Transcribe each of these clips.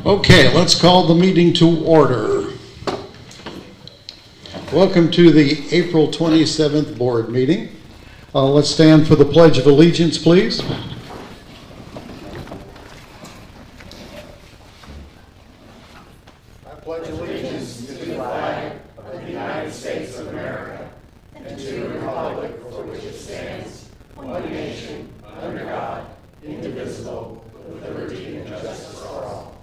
Okay, let's call the meeting to order. Welcome to the April 27th board meeting. Let's stand for the Pledge of Allegiance, please. I pledge allegiance to the flag of the United States of America and to the republic for which it stands, one nation, under God, indivisible, with liberty and justice for all.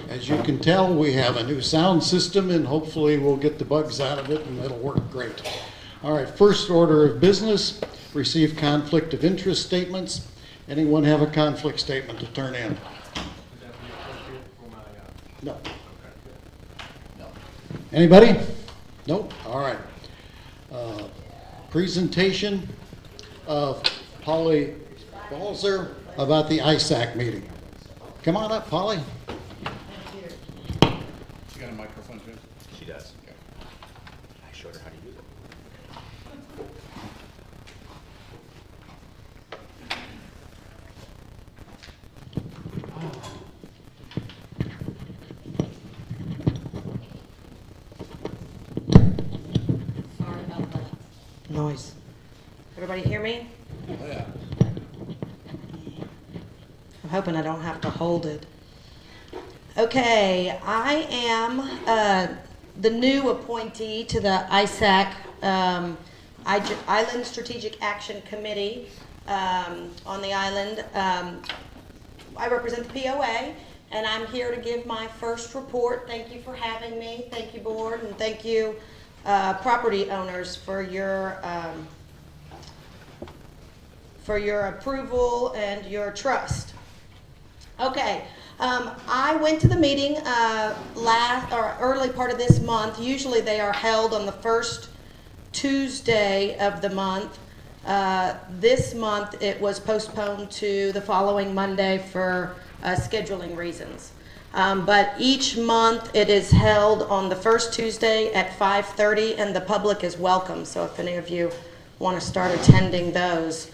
As you can tell, we have a new sound system, and hopefully we'll get the bugs out of it and it'll work great. All right, first order of business, receive conflict of interest statements. Anyone have a conflict statement to turn in? No. No. Anybody? Nope. All right. Presentation of Polly Balzer about the ISAC meeting. Come on up, Polly. She got a microphone too? She does. Okay. I showed her how to use it. Sorry about that noise. Everybody hear me? Oh, yeah. I'm hoping I don't have to hold it. Okay, I am the new appointee to the ISAC, Island Strategic Action Committee on the island. I represent the POA, and I'm here to give my first report. Thank you for having me. Thank you, board, and thank you, property owners, for your approval and your trust. Okay. I went to the meeting early part of this month. Usually they are held on the first Tuesday of the month. This month it was postponed to the following Monday for scheduling reasons. But each month it is held on the first Tuesday at 5:30, and the public is welcome. So if any of you want to start attending those.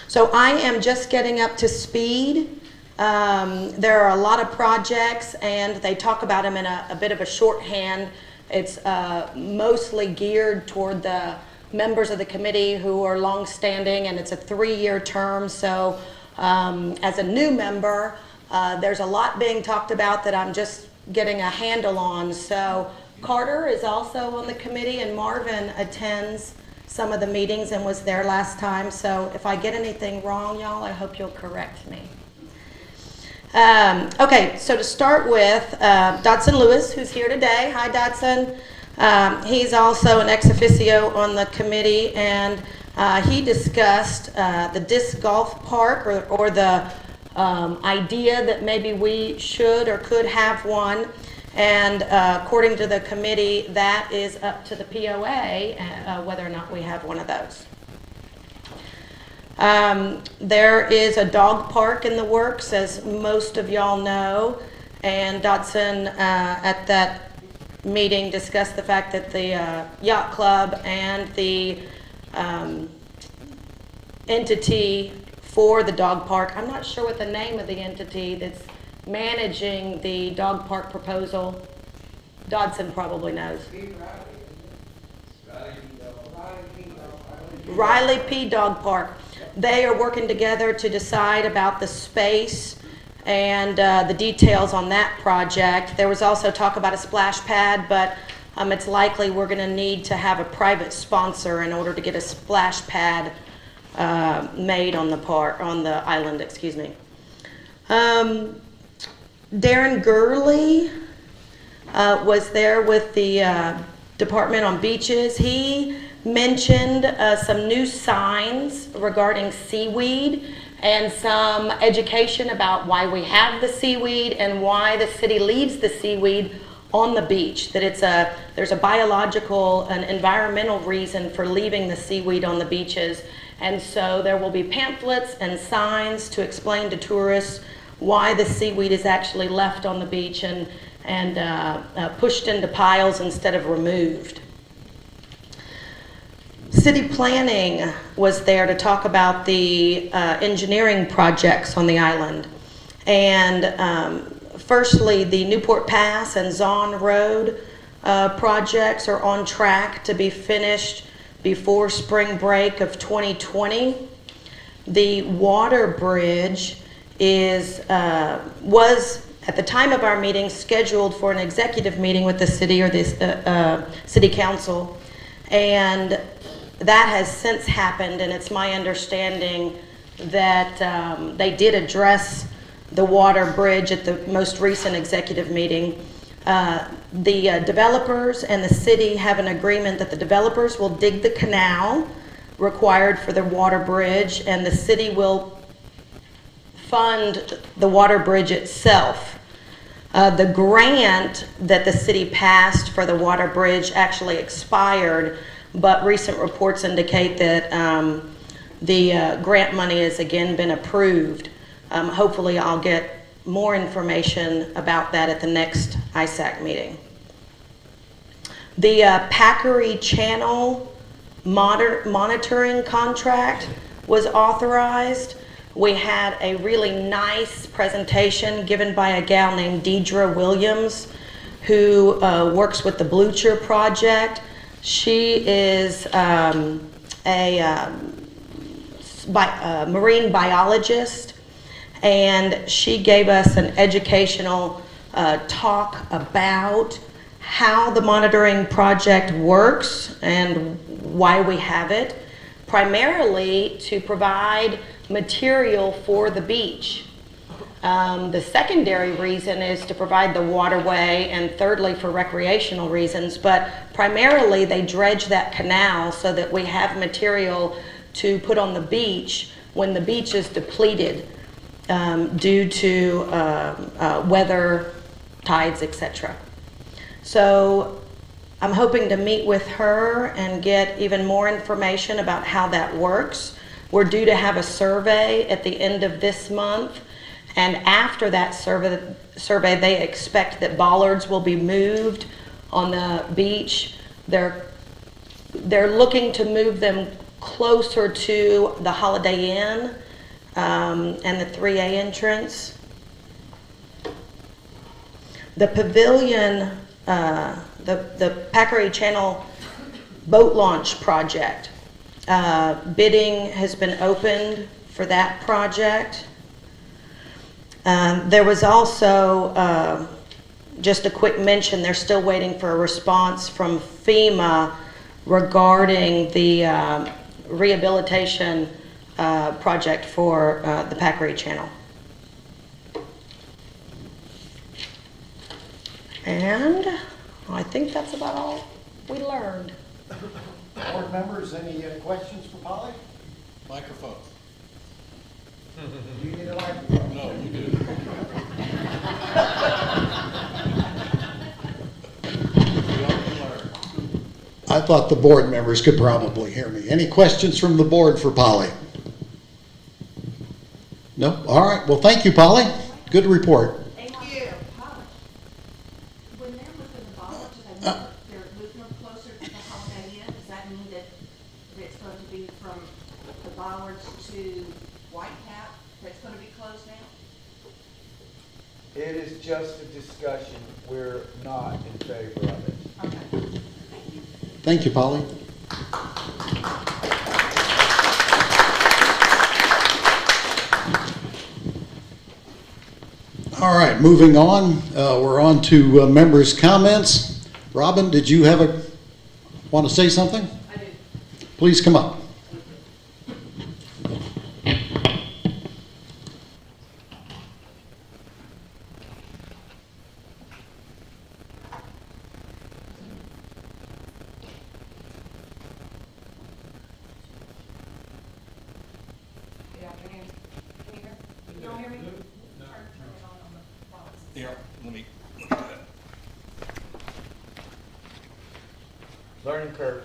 So I am just getting up to speed. There are a lot of projects, and they talk about them in a bit of a shorthand. It's mostly geared toward the members of the committee who are long-standing, and it's a 3-year term. So as a new member, there's a lot being talked about that I'm just getting a handle on. So Carter is also on the committee, and Marvin attends some of the meetings and was there last time. So if I get anything wrong, y'all, I hope you'll correct me. Okay, so to start with, Dodson Lewis, who's here today. Hi, Dodson. He's also an ex officio on the committee, and he discussed the disc golf park, or the idea that maybe we should or could have one. And according to the committee, that is up to the POA whether or not we have one of those. There is a dog park in the works, as most of y'all know. And Dodson at that meeting discussed the fact that the yacht club and the entity for the dog park, I'm not sure what the name of the entity that's managing the dog park proposal. Dodson probably knows. Riley P. Dog Park. They are working together to decide about the space and the details on that project. There was also talk about a splash pad, but it's likely we're going to need to have a private sponsor in order to get a splash pad made on the island, excuse me. Darren Gurley was there with the Department on Beaches. He mentioned some new signs regarding seaweed and some education about why we have the seaweed and why the city leaves the seaweed on the beach, that there's a biological and environmental reason for leaving the seaweed on the beaches. And so there will be pamphlets and signs to explain to tourists why the seaweed is actually left on the beach, and pushed into piles instead of removed. City Planning was there to talk about the engineering projects on the island. And firstly, the Newport Pass and Zon Road projects are on track to be finished before spring break of 2020. The water bridge was at the time of our meeting scheduled for an executive meeting with the city or the city council, and that has since happened, and it's my understanding that they did address the water bridge at the most recent executive meeting. The developers and the city have an agreement that the developers will dig the canal required for the water bridge, and the city will fund the water bridge itself. The grant that the city passed for the water bridge actually expired, but recent reports indicate that the grant money has again been approved. Hopefully I'll get more information about that at the next ISAC meeting. The Packery Channel monitoring contract was authorized. We had a really nice presentation given by a gal named Deidre Williams, who works with the Blucher Project. She is a marine biologist, and she gave us an educational talk about how the monitoring project works and why we have it, primarily to provide material for the beach. The secondary reason is to provide the waterway, and thirdly for recreational reasons, but primarily they dredge that canal so that we have material to put on the beach when the beach is depleted due to weather, tides, etc. So I'm hoping to meet with her and get even more information about how that works. We're due to have a survey at the end of this month, and after that survey they expect that bollards will be moved on the beach. They're looking to move them closer to the Holiday Inn and the 3A entrance. The pavilion, the Packery Channel boat launch project, bidding has been opened for that project. There was also, just a quick mention, they're still waiting for a response from FEMA regarding the rehabilitation project for the Packery Channel. And I think that's about all we learned. Board members, any questions for Polly? Microphone. Do you need a microphone? No, you do. We all can learn. I thought the board members could probably hear me. Any questions from the board for Polly? No? All right. Well, thank you, Polly. Good report. Thank you. When they're moving the bollards, do they move, they're moving them closer to the Holiday Inn? Does that mean that it's going to be from the bollards to White Cap that's going to be closed now? It is just a discussion. We're not in favor of it. Okay. Thank you, Polly. All right, moving on. We're on to members' comments. Robin, did you want to say something? I do. Please come up. Good afternoon. Can you hear? You don't hear me? Turn it on the box. Here, let me look at it. Learning curve.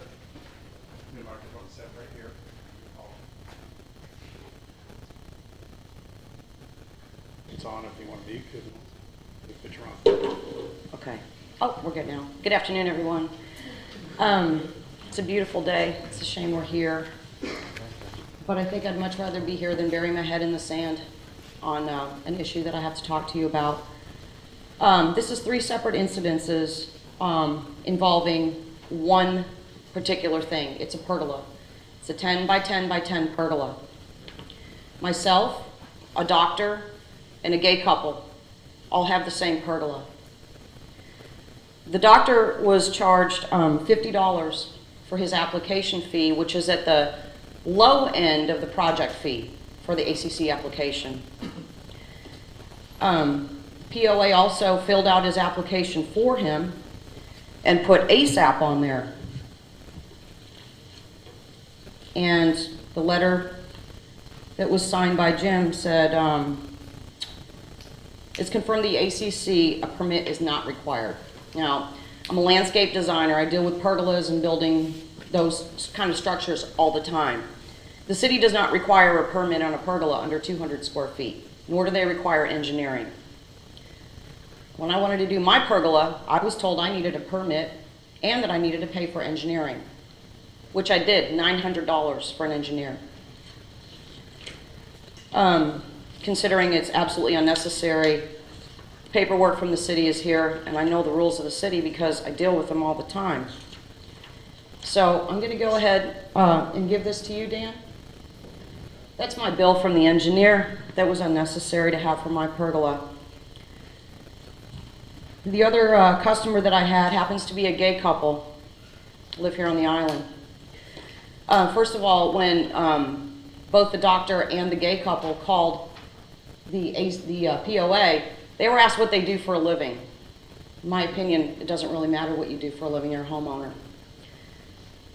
New microphone set right here. It's on if you want to mute it. It's wrong. Okay. Oh, we're good now. Good afternoon, everyone. It's a beautiful day. It's a shame we're here. But I think I'd much rather be here than bury my head in the sand on an issue that I have to talk to you about. This is 3 separate incidences involving one particular thing. It's a pergola. It's a 10 by 10 by 10 pergola. Myself, a doctor, and a gay couple all have the same pergola. The doctor was charged $50 for his application fee, which is at the low end of the project fee for the ACC application. POA also filled out his application for him and put ASAP on there. And the letter that was signed by Jim said, it's confirmed the ACC, a permit is not required. Now, I'm a landscape designer. I deal with pergolas and building those kind of structures all the time. The city does not require a permit on a pergola under 200 square feet, nor do they require engineering. When I wanted to do my pergola, I was told I needed a permit and that I needed to pay for engineering, which I did, $900 for an engineer. Considering it's absolutely unnecessary, paperwork from the city is here, and I know the rules of the city because I deal with them all the time. So I'm going to go ahead and give this to you, Dan. That's my bill from the engineer that was unnecessary to have for my pergola. The other customer that I had happens to be a gay couple, live here on the island. First of all, when both the doctor and the gay couple called the POA, they were asked what they do for a living. In my opinion, it doesn't really matter what you do for a living, you're a homeowner.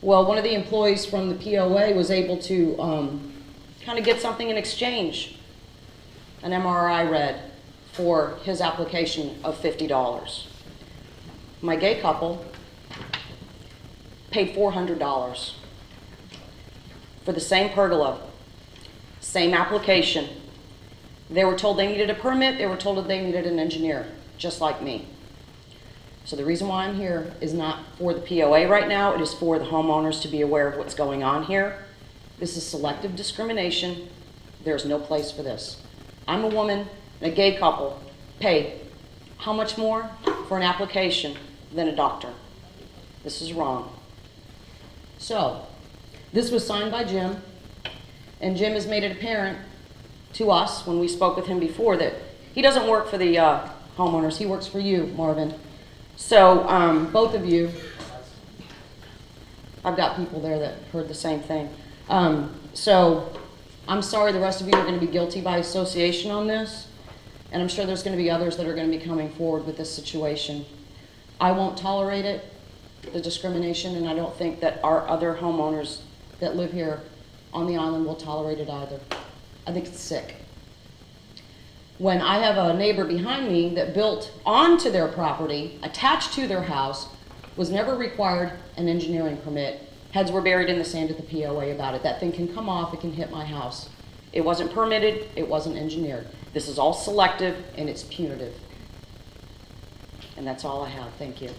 Well, one of the employees from the POA was able to kind of get something in exchange, an MRI read for his application of $50. My gay couple paid $400 for the same pergola, same application. They were told they needed a permit, they were told that they needed an engineer, just like me. So the reason why I'm here is not for the POA right now, it is for the homeowners to be aware of what's going on here. This is selective discrimination. There's no place for this. I'm a woman and a gay couple pay how much more for an application than a doctor? This is wrong. So, this was signed by Jim, and Jim has made it apparent to us when we spoke with him before that he doesn't work for the homeowners, he works for you, Marvin. So, both of you, I've got people there that heard the same thing. So, I'm sorry the rest of you are going to be guilty by association on this, and I'm sure there's going to be others that are going to be coming forward with this situation. I won't tolerate it, the discrimination, and I don't think that our other homeowners that live here on the island will tolerate it either. I think it's sick. When I have a neighbor behind me that built onto their property, attached to their house, was never required an engineering permit. Heads were buried in the sand at the POA about it. That thing can come off, it can hit my house. It wasn't permitted, it wasn't engineered. This is all selective and it's punitive. And that's all I have. Thank you.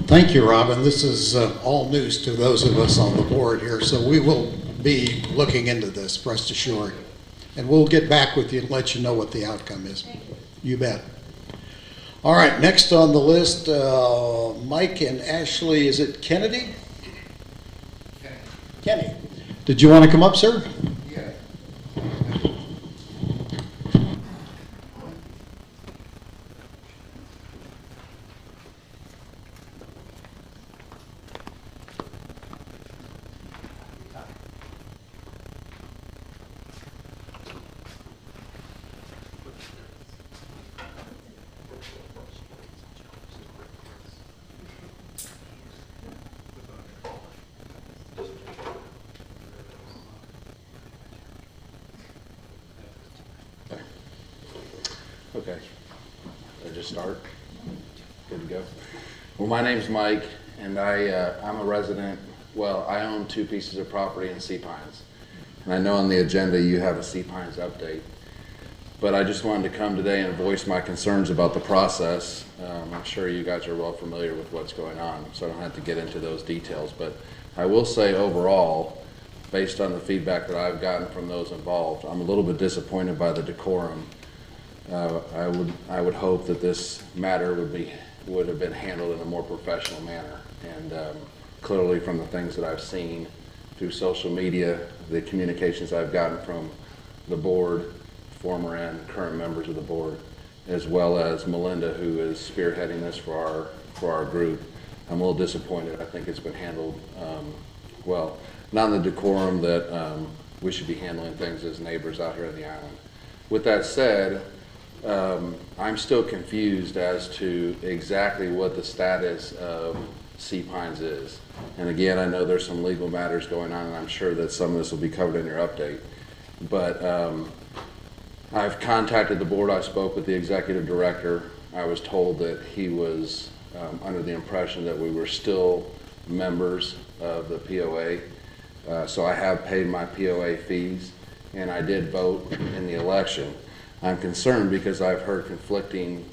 Thank you, Robin. This is all news to those of us on the board here, so we will be looking into this, rest assured. And we'll get back with you and let you know what the outcome is. You bet. All right, next on the list, Mike and Ashley, is it Kennedy? Kenny. Did you want to come up, sir? Yeah. Okay, I'll just start. Good to go. Well, my name's Mike, and I'm a resident well, I own 2 pieces of property in Sea Pines. And I know on the agenda you have a Sea Pines update. But I just wanted to come today and voice my concerns about the process. I'm sure you guys are well familiar with what's going on, so I don't have to get into those details. But I will say overall, based on the feedback that I've gotten from those involved, I'm a little bit disappointed by the decorum. I would hope that this matter would have been handled in a more professional manner. And clearly from the things that I've seen through social media, the communications I've gotten from the board, former and current members of the board, as well as Melinda, who is spearheading this for our group, I'm a little disappointed. I think it's been handled well, not in the decorum that we should be handling things as neighbors out here on the island. With that said, I'm still confused as to exactly what the status of Sea Pines is. And again, I know there's some legal matters going on, and I'm sure that some of this will be covered in your update. But I've contacted the board. I spoke with the executive director. I was told that he was under the impression that we were still members of the POA. So I have paid my POA fees, and I did vote in the election. I'm concerned because I've heard conflicting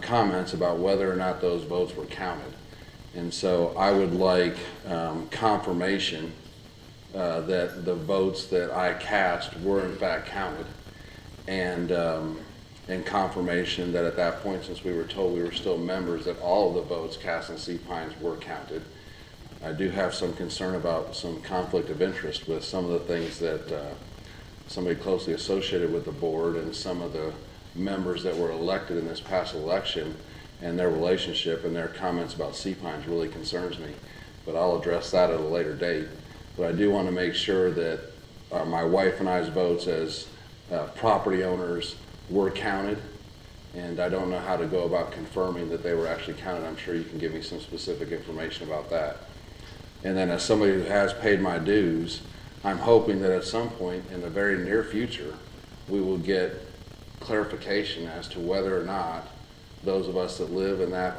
comments about whether or not those votes were counted. And so I would like confirmation that the votes that I cast were in fact counted, and confirmation that at that point, since we were told we were still members, that all of the votes cast in Sea Pines were counted. I do have some concern about some conflict of interest with some of the things that somebody closely associated with the board and some of the members that were elected in this past election, and their relationship and their comments about Sea Pines really concerns me. But I'll address that at a later date. But I do want to make sure that my wife and I's votes as property owners were counted, and I don't know how to go about confirming that they were actually counted. I'm sure you can give me some specific information about that. And then as somebody who has paid my dues, I'm hoping that at some point in the very near future, we will get clarification as to whether or not those of us that live in that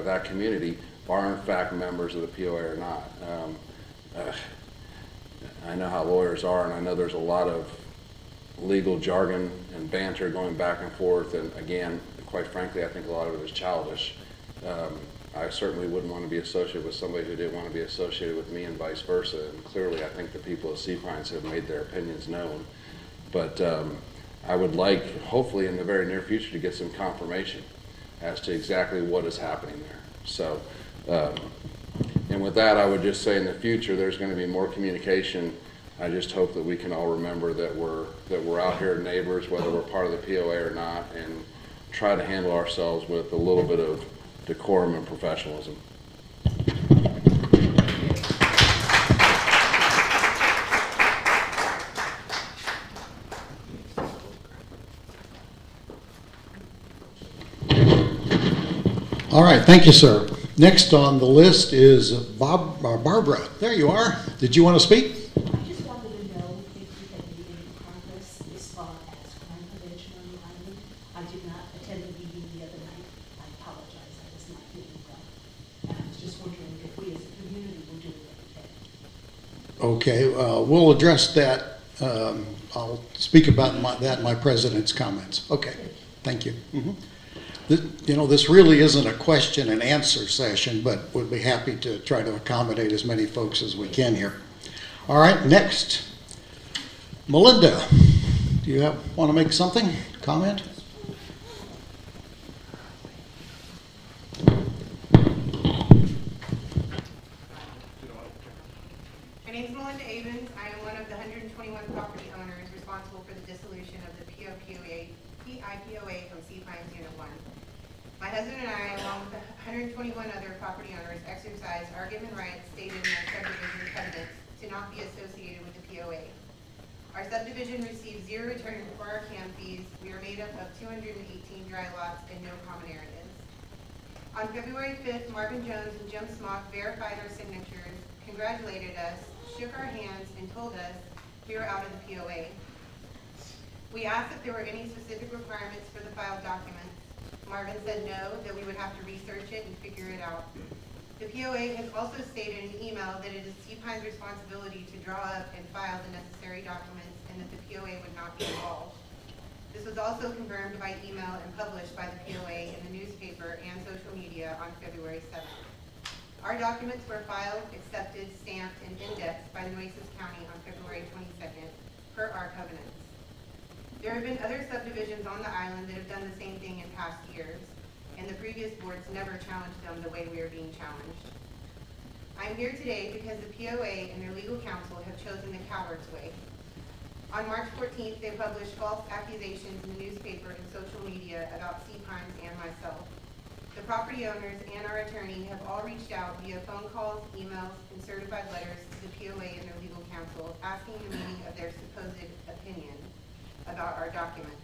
that community are in fact members of the POA or not. I know how lawyers are, and I know there's a lot of legal jargon and banter going back and forth, and again, quite frankly, I think a lot of it is childish. I certainly wouldn't want to be associated with somebody who didn't want to be associated with me, and vice versa. And clearly, I think the people of Sea Pines have made their opinions known. But I would like, hopefully in the very near future, to get some confirmation as to exactly what is happening there. So, and with that, I would just say in the future, there's going to be more communication. I just hope that we can all remember that we're out here neighbors, whether we're part of the POA or not, and try to handle ourselves with a little bit of decorum and professionalism. All right, thank you, sir. Next on the list is Barbara. There you are. Did you want to speak? I just wanted to know if you had made any progress as far as crime prevention on the island. I did not attend the meeting the other night. I apologize, I was not feeling well. And I was just wondering if we as a community were doing anything. Okay, we'll address that. I'll speak about that in my president's comments. Okay, thank you. You know, this really isn't a question and answer session, but we'll be happy to try to accommodate as many folks as we can here. All right, next, Melinda, do you want to make something, comment? My name is Melinda Avens. I am one of the 121 property owners responsible for the dissolution of the PIPOA from Sea Pines Unit 1. My husband and I, along with the 121 other property owners, exercise our given rights stated in our subdivision covenants to not be associated with the POA. Our subdivision receives zero return for our CAM fees. We are made up of 218 dry lots and no common areas. On February 5th, Marvin Jones and Jim Smock verified our signatures, congratulated us, shook our hands, and told us we were out of the POA. We asked if there were any specific requirements for the filed documents. Marvin said no, that we would have to research it and figure it out. The POA has also stated in an email that it is CPI's responsibility to draw up and file the necessary documents and that the POA would not be involved. This was also confirmed by email and published by the POA in the newspaper and social media on February 7th. Our documents were filed, accepted, stamped, and indexed by Nueces County on February 22nd, per our covenants. There have been other subdivisions on the island that have done the same thing in past years, and the previous boards never challenged them the way we are being challenged. I'm here today because the POA and their legal counsel have chosen the coward's way. On March 14th, they published false accusations in the newspaper and social media about Pines and myself. The property owners and our attorney have all reached out via phone calls, emails, and certified letters to the POA and their legal counsel asking the meaning of their supposed opinion about our documents,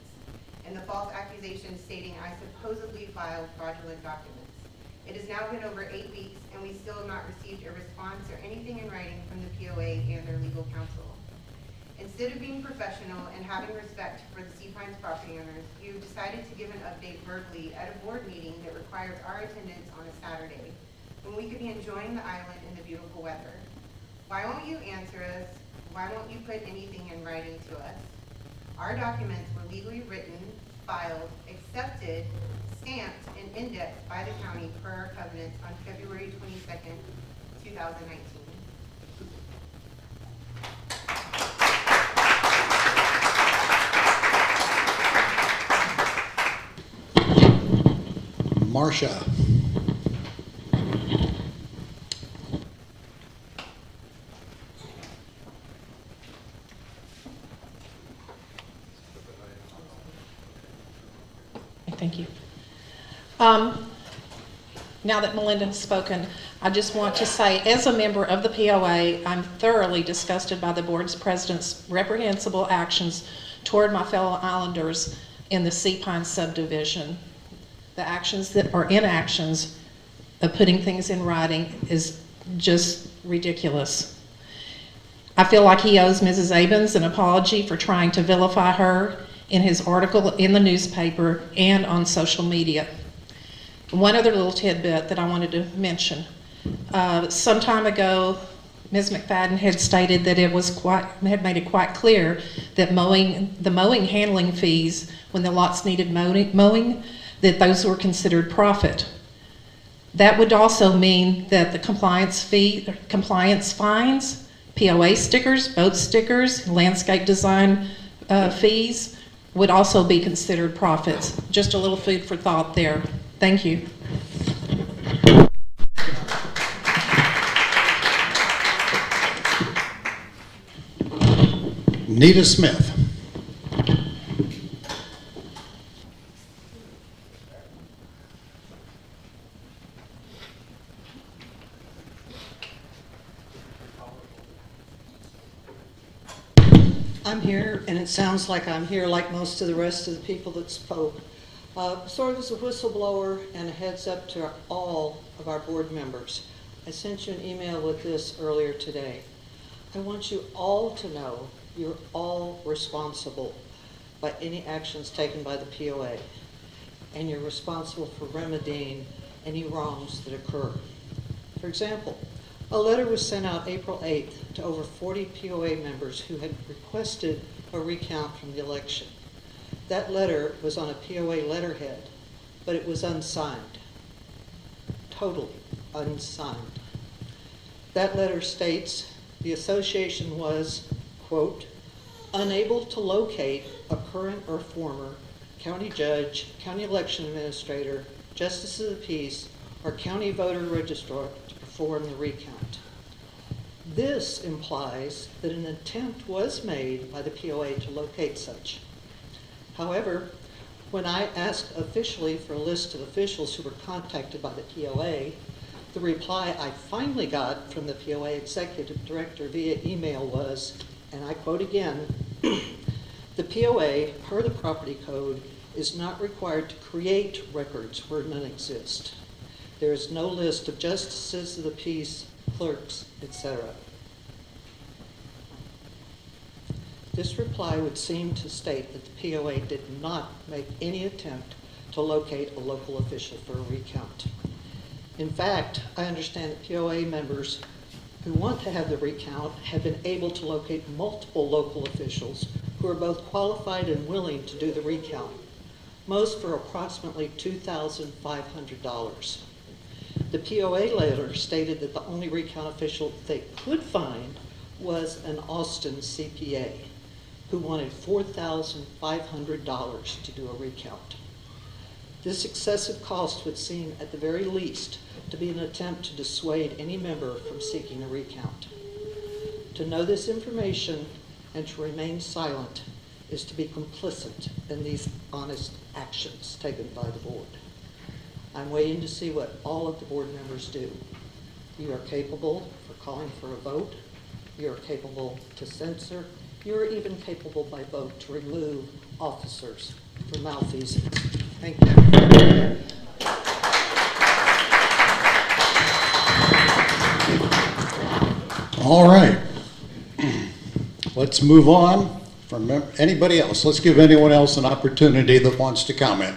and the false accusations stating I supposedly filed fraudulent documents. It has now been over 8 weeks, and we still have not received a response or anything in writing from the POA and their legal counsel. Instead of being professional and having respect for the Pines property owners, you've decided to give an update verbally at a board meeting that requires our attendance on a Saturday, when we could be enjoying the island in the beautiful weather. Why won't you answer us? Why won't you put anything in writing to us? Our documents were legally written, filed, accepted, stamped, and indexed by the county per our covenants on February 22nd, 2019. Marcia. Thank you. Now that Melinda has spoken, I just want to say, as a member of the POA, I'm thoroughly disgusted by the board's president's reprehensible actions toward my fellow islanders in the Pines subdivision. The actions that are inactions of putting things in writing is just ridiculous. I feel like he owes Mrs. Abens an apology for trying to vilify her in his article in the newspaper and on social media. One other little tidbit that I wanted to mention. Some time ago, Ms. McFadden had stated that had made it quite clear that the mowing handling fees, when the lots needed mowing, that those were considered profit. That would also mean that the compliance fines, POA stickers, boat stickers, landscape design fees would also be considered profits. Just a little food for thought there. Thank you. Nita Smith. I'm here, and it sounds like I'm here like most of the rest of the people that spoke. Sort of as a whistleblower and a heads up to all of our board members. I sent you an email with this earlier today. I want you all to know you're all responsible by any actions taken by the POA, and you're responsible for remedying any wrongs that occur. For example, a letter was sent out April 8th to over 40 POA members who had requested a recount from the election. That letter was on a POA letterhead, but it was unsigned. Totally unsigned. That letter states the association was, quote, unable to locate a current or former county judge, county election administrator, justice of the peace, or county voter registrar to perform the recount. This implies that an attempt was made by the POA to locate such. However, when I asked officially for a list of officials who were contacted by the POA, the reply I finally got from the POA executive director via email was, and I quote again, the POA, per the property code, is not required to create records where none exist. There is no list of justices of the peace, clerks, etc. This reply would seem to state that the POA did not make any attempt to locate a local official for a recount. In fact, I understand that POA members who want to have the recount have been able to locate multiple local officials who are both qualified and willing to do the recount, most for approximately $2,500. The POA letter stated that the only recount official they could find was an Austin CPA who wanted $4,500 to do a recount. This excessive cost would seem, at the very least, to be an attempt to dissuade any member from seeking a recount. To know this information and to remain silent is to be complicit in these honest actions taken by the board. I'm waiting to see what all of the board members do. You are capable for calling for a vote. You are capable to censor. You are even capable by vote to remove officers for malfeasance. Thank you. All right. Let's move on from anybody else. Let's give anyone else an opportunity that wants to comment.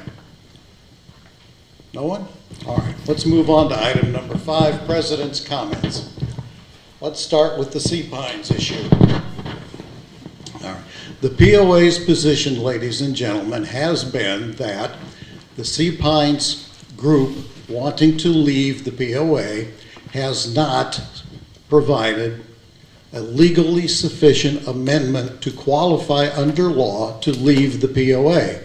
No one? All right. Let's move on to item number 5, President's comments. Let's start with the Sea Pines issue. All right. The POA's position, ladies and gentlemen, has been that the Sea Pines group wanting to leave the POA has not provided a legally sufficient amendment to qualify under law to leave the POA.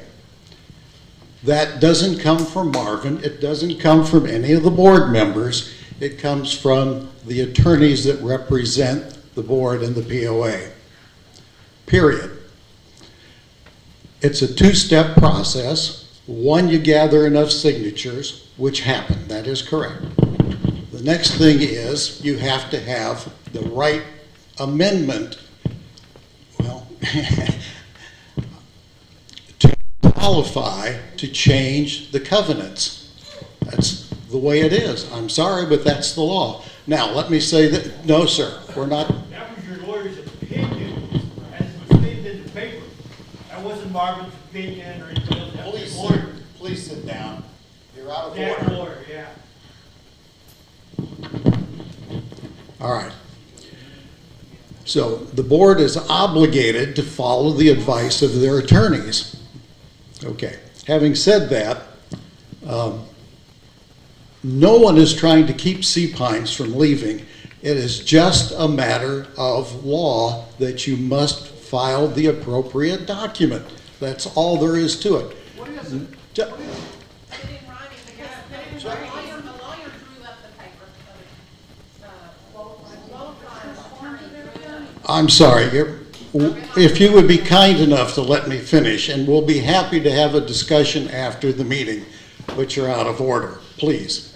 That doesn't come from Marvin. It doesn't come from any of the board members. It comes from the attorneys that represent the board and the POA. Period. It's a two-step process. One, you gather enough signatures, which happened. That is correct. The next thing is you have to have the right amendment, well, to qualify to change the covenants. That's the way it is. I'm sorry, but that's the law. Now, let me say that, no, sir, we're not. That was your lawyer's opinion, as it was stated in the paper. That wasn't Marvin's opinion or anything else. That was Please, the lawyer. please sit down. You're out of That order. lawyer, yeah. All right. So the board is obligated to follow the advice of their attorneys. Okay. Having said that, no one is trying to keep Sea Pines from leaving. It is just a matter of law that you must file the appropriate document. That's all there is to it. What is it? Ju- Put it in writing, because the lawyer drew up the paper. Qualified attorney drew it up. I'm sorry. If you would be kind enough to let me finish, and we'll be happy to have a discussion after the meeting, but you're out of order, please.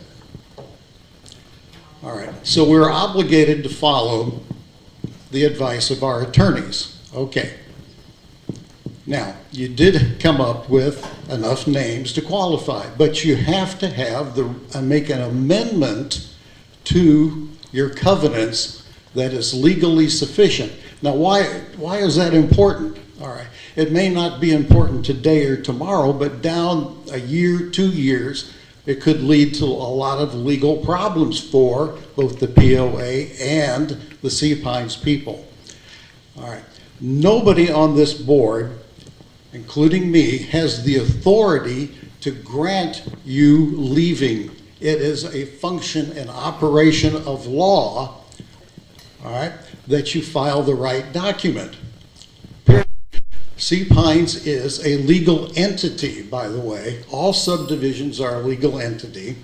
All right, so we're obligated to follow the advice of our attorneys. Okay. Now, you did come up with enough names to qualify, but you have to have make an amendment to your covenants that is legally sufficient. Now, why is that important? All right, it may not be important today or tomorrow, but down a year, 2 years, it could lead to a lot of legal problems for both the POA and the Sea Pines people. All right, nobody on this board, including me, has the authority to grant you leaving. It is a function and operation of law, all right, that you file the right document. Sea Pines is a legal entity, by the way. All subdivisions are a legal entity,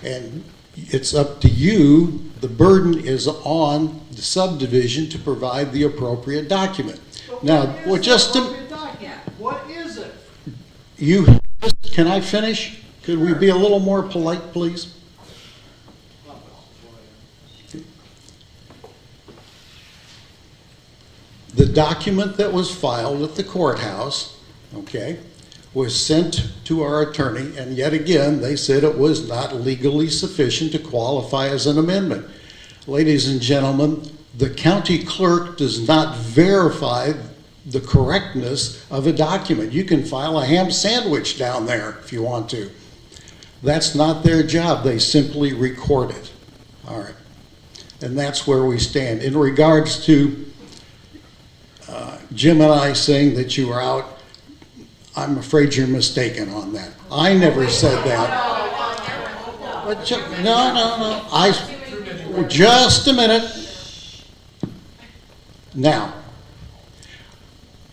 and it's up to you. The burden is on the subdivision to provide the appropriate document. Now, well, just to, What is it? can I finish? Could we be a little more polite, please? The document that was filed at the courthouse, okay, was sent to our attorney, and yet again, they said it was not legally sufficient to qualify as an amendment. Ladies and gentlemen, the county clerk does not verify the correctness of a document. You can file a ham sandwich down there if you want to. That's not their job. They simply record it. All right. And that's where we stand. In regards to Jim and I saying that you were out, I'm afraid you're mistaken on that. I never said that. But no. Just a minute. Now,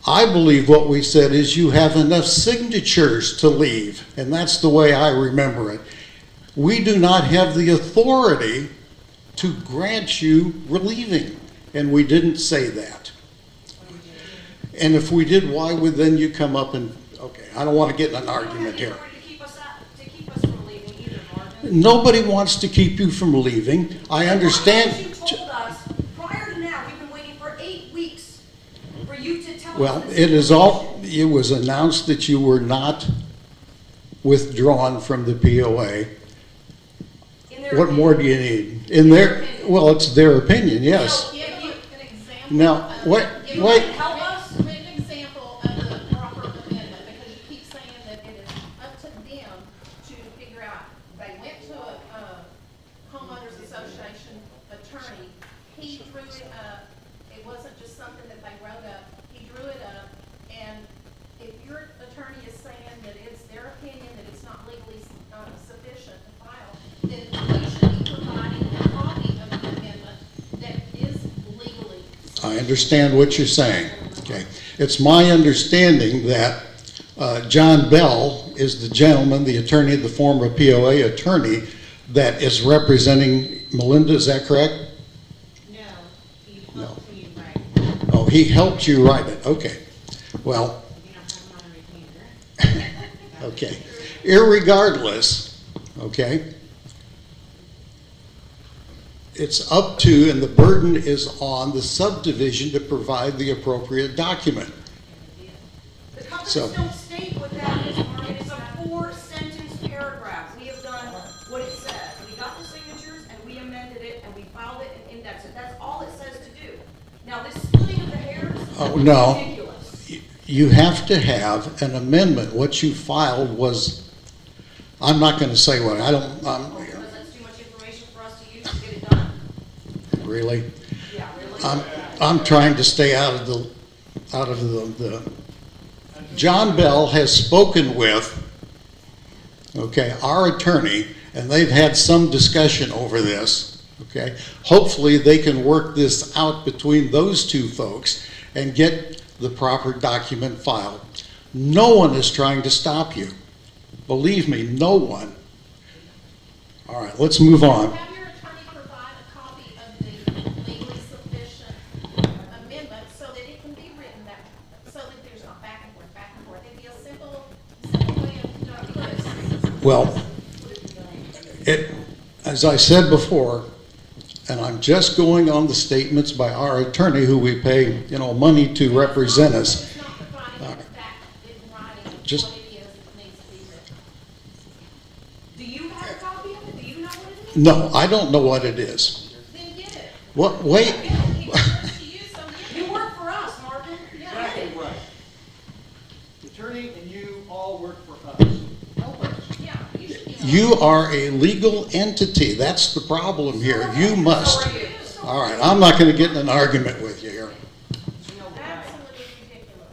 I believe what we said is you have enough signatures to leave, and that's the way I remember it. We do not have the authority to grant you relieving, and we didn't say that. And if we did, why would then you come up and, okay, I don't want to get in an argument here. Nobody wants to keep you from leaving. I understand. You told us prior to now, we've been waiting for 8 weeks for you to tell us. Well, it was announced that you were not withdrawn from the POA. What more do you need? Well, it's their opinion, yes. Give you an example. Now, wait. Help us with an example of the proper amendment, because you keep saying that it is up to them to figure out. They went to a homeowners association attorney. He drew it up. It wasn't just something that they wrote up. He drew it up, and if your attorney is saying that it's their opinion that it's not legally sufficient to file, then we should be providing a copy of the amendment that is legally. I understand what you're saying. Okay. It's my understanding that John Bell is the gentleman, the attorney, the former POA attorney that is representing Melinda. Is that correct? No, he No. helped me write. Oh, he helped you write it. Okay. Well, You don't have him on a retainer. okay. Irregardless, okay, it's up to, and the burden is on the subdivision to provide the appropriate document. The covenants So- don't state what that is, Marvin. It's a 4-sentence paragraph. We have done what it says. We got the signatures and we amended it and we filed it and indexed it. That's all it says to do. Now, this splitting of the hairs Oh, is no. ridiculous. You have to have an amendment. What you filed was, I'm not going to say what, I don't, Because that's too much information for us to use to get it done. really. Yeah, really. I'm trying to stay out of the John Bell has spoken with, okay, our attorney, and they've had some discussion over this, okay? Hopefully they can work this out between those two folks and get the proper document filed. No one is trying to stop you. Believe me, no one. All right, let's move on. Have your attorney provide a copy of the legally sufficient amendment so that it can be written that, so that there's not back and forth. It'd be a simple way of doing this. Well, as I said before, and I'm just going on the statements by our attorney who we pay, money to represent us. It's not providing it back in writing Just- what it is that needs to be written. Do you have a copy of it? Do you know what it is? No, I don't know what it is. Then get it. What, wait, Get it. He gives it to you, so get it. You work for us, Marvin. Exactly right. The attorney and you all work for us. Help us. Yeah, you should be. you are a legal entity. That's the problem here. You must. So are you. All right, I'm not going to get in an argument with you here. Absolutely ridiculous.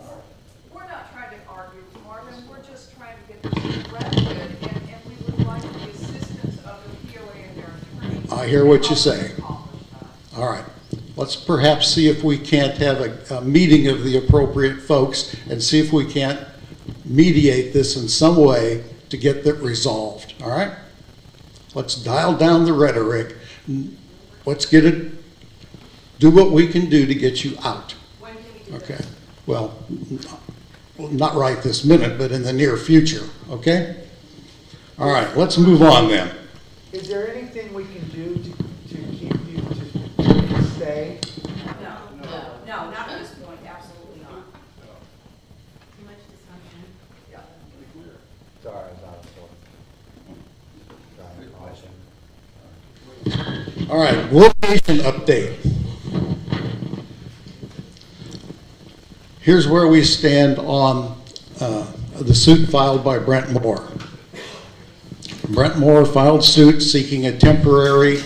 We're not trying to argue, Marvin, we're just trying to get this corrected, and we would like the assistance of the POA and their attorney. I hear what you say. All right, let's perhaps see if we can't have a meeting of the appropriate folks and see if we can't mediate this in some way to get that resolved, all right? Let's dial down the rhetoric. Let's get it, do what we can do to get you out. When can we do that? Okay, well, not right this minute, but in the near future, okay? All right, let's move on then. Is there anything we can do to keep you to stay? No, not at this point, absolutely not. Too much discussion. Sorry, I was out of order. All right, litigation update. Here's where we stand on the suit filed by Brent Moore. Brent Moore filed suit seeking a temporary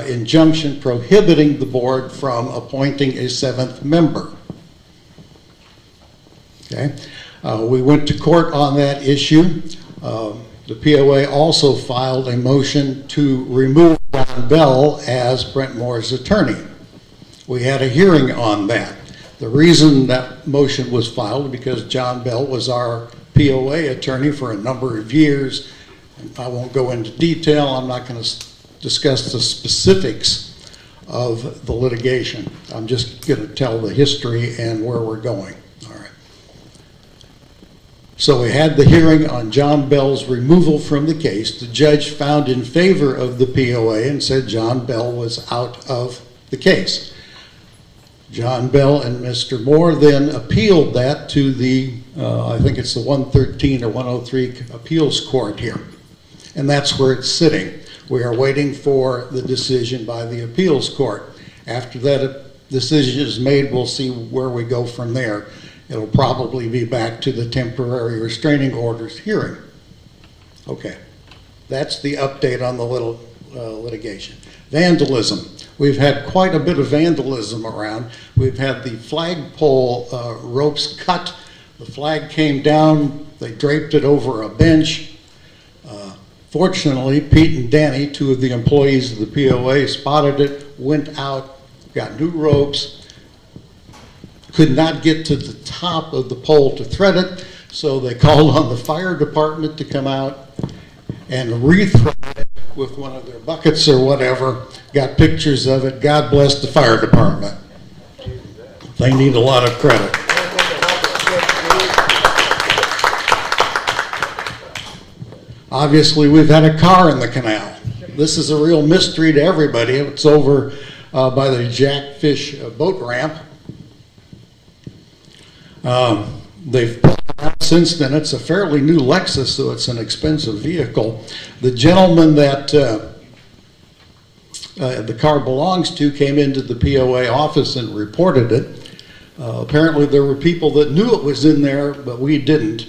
injunction prohibiting the board from appointing a seventh member. Okay, we went to court on that issue. The POA also filed a motion to remove John Bell as Brent Moore's attorney. We had a hearing on that. The reason that motion was filed because John Bell was our POA attorney for a number of years. I won't go into detail. I'm not going to discuss the specifics of the litigation. I'm just going to tell the history and where we're going. All right. So we had the hearing on John Bell's removal from the case. The judge found in favor of the POA and said John Bell was out of the case. John Bell and Mr. Moore then appealed that to the, I think it's the 113 or 103 appeals court here. And that's where it's sitting. We are waiting for the decision by the appeals court. After that decision is made, we'll see where we go from there. It'll probably be back to the temporary restraining orders hearing. Okay, that's the update on the litigation. Vandalism. We've had quite a bit of vandalism around. We've had the flagpole ropes cut. The flag came down. They draped it over a bench. Fortunately, Pete and Danny, two of the employees of the POA, spotted it, went out, got new ropes, could not get to the top of the pole to thread it, so they called on the fire department to come out and re-thread it with one of their buckets or whatever. Got pictures of it. God bless the fire department. They need a lot of credit. Obviously, we've had a car in the canal. This is a real mystery to everybody. It's over by the Jackfish boat ramp. They've pulled it out since then. It's a fairly new Lexus, so it's an expensive vehicle. The gentleman that the car belongs to came into the POA office and reported it. Apparently, there were people that knew it was in there, but we didn't.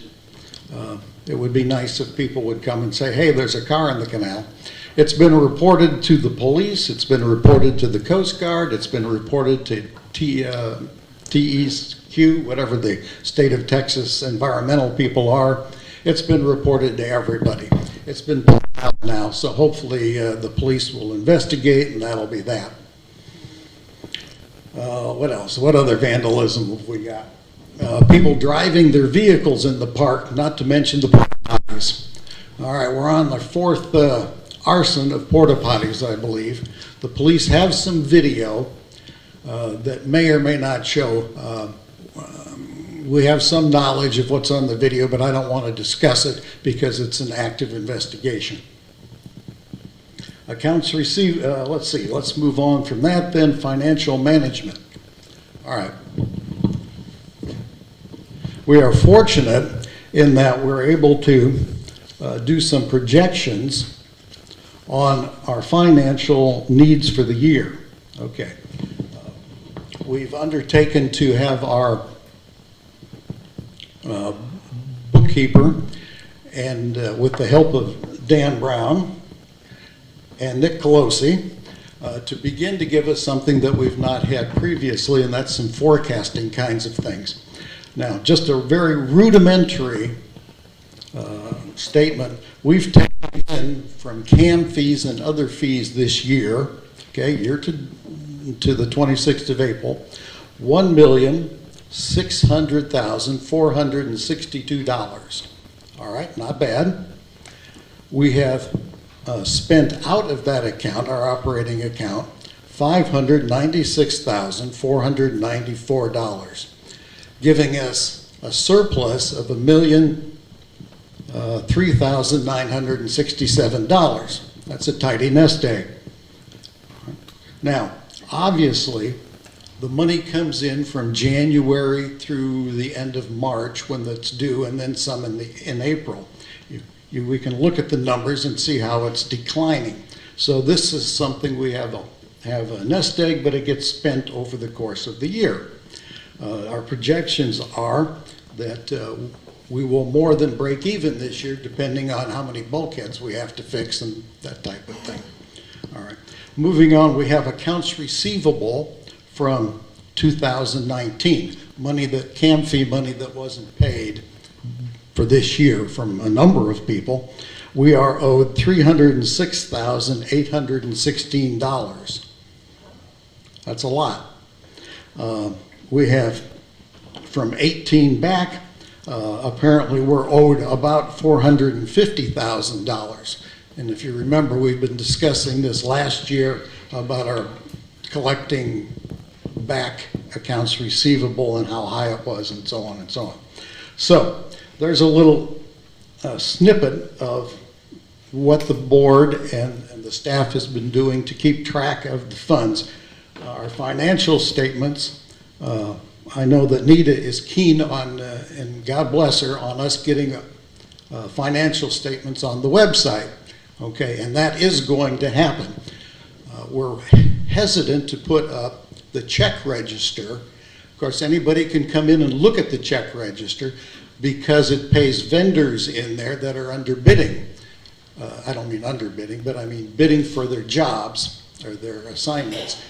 It would be nice if people would come and say, hey, there's a car in the canal. It's been reported to the police. It's been reported to the Coast Guard. It's been reported to TEQ, whatever the state of Texas environmental people are. It's been reported to everybody. It's been pulled out now, so hopefully the police will investigate, and that'll be that. What else? What other vandalism have we got? People driving their vehicles in the park, not to mention the porta potties. All right, we're on the fourth arson of porta potties, I believe. The police have some video that may or may not show. We have some knowledge of what's on the video, but I don't want to discuss it because it's an active investigation. Accounts received, let's see, let's move on from that then. Financial management. All right. We are fortunate in that we're able to do some projections on our financial needs for the year. Okay. We've undertaken to have our bookkeeper and with the help of Dan Brown and Nick Colosi to begin to give us something that we've not had previously, and that's some forecasting kinds of things. Now, just a very rudimentary statement. We've taken in from CAM fees and other fees this year, okay, year to the 26th of April, $1,600,462. All right, not bad. We have spent out of that account, our operating account, $596,494. Giving us a surplus of $1,003,967. That's a tidy nest egg. Now, obviously, the money comes in from January through the end of March when that's due, and then some in April. We can look at the numbers and see how it's declining. So this is something we have a nest egg, but it gets spent over the course of the year. Our projections are that we will more than break even this year, depending on how many bulkheads we have to fix and that type of thing. All right. Moving on, we have accounts receivable from 2019, money that CAM fee money that wasn't paid for this year from a number of people. We are owed $306,816. That's a lot. We have from 18 back, apparently we're owed about $450,000. And if you remember, we've been discussing this last year about our collecting back accounts receivable and how high it was and so on and so on. So there's a little snippet of what the board and the staff has been doing to keep track of the funds. Our financial statements, I know that Nita is keen on, and God bless her, on us getting financial statements on the website. Okay, and that is going to happen. We're hesitant to put up the check register. Of course, anybody can come in and look at the check register because it pays vendors in there that are underbidding. I don't mean underbidding, but I mean bidding for their jobs or their assignments.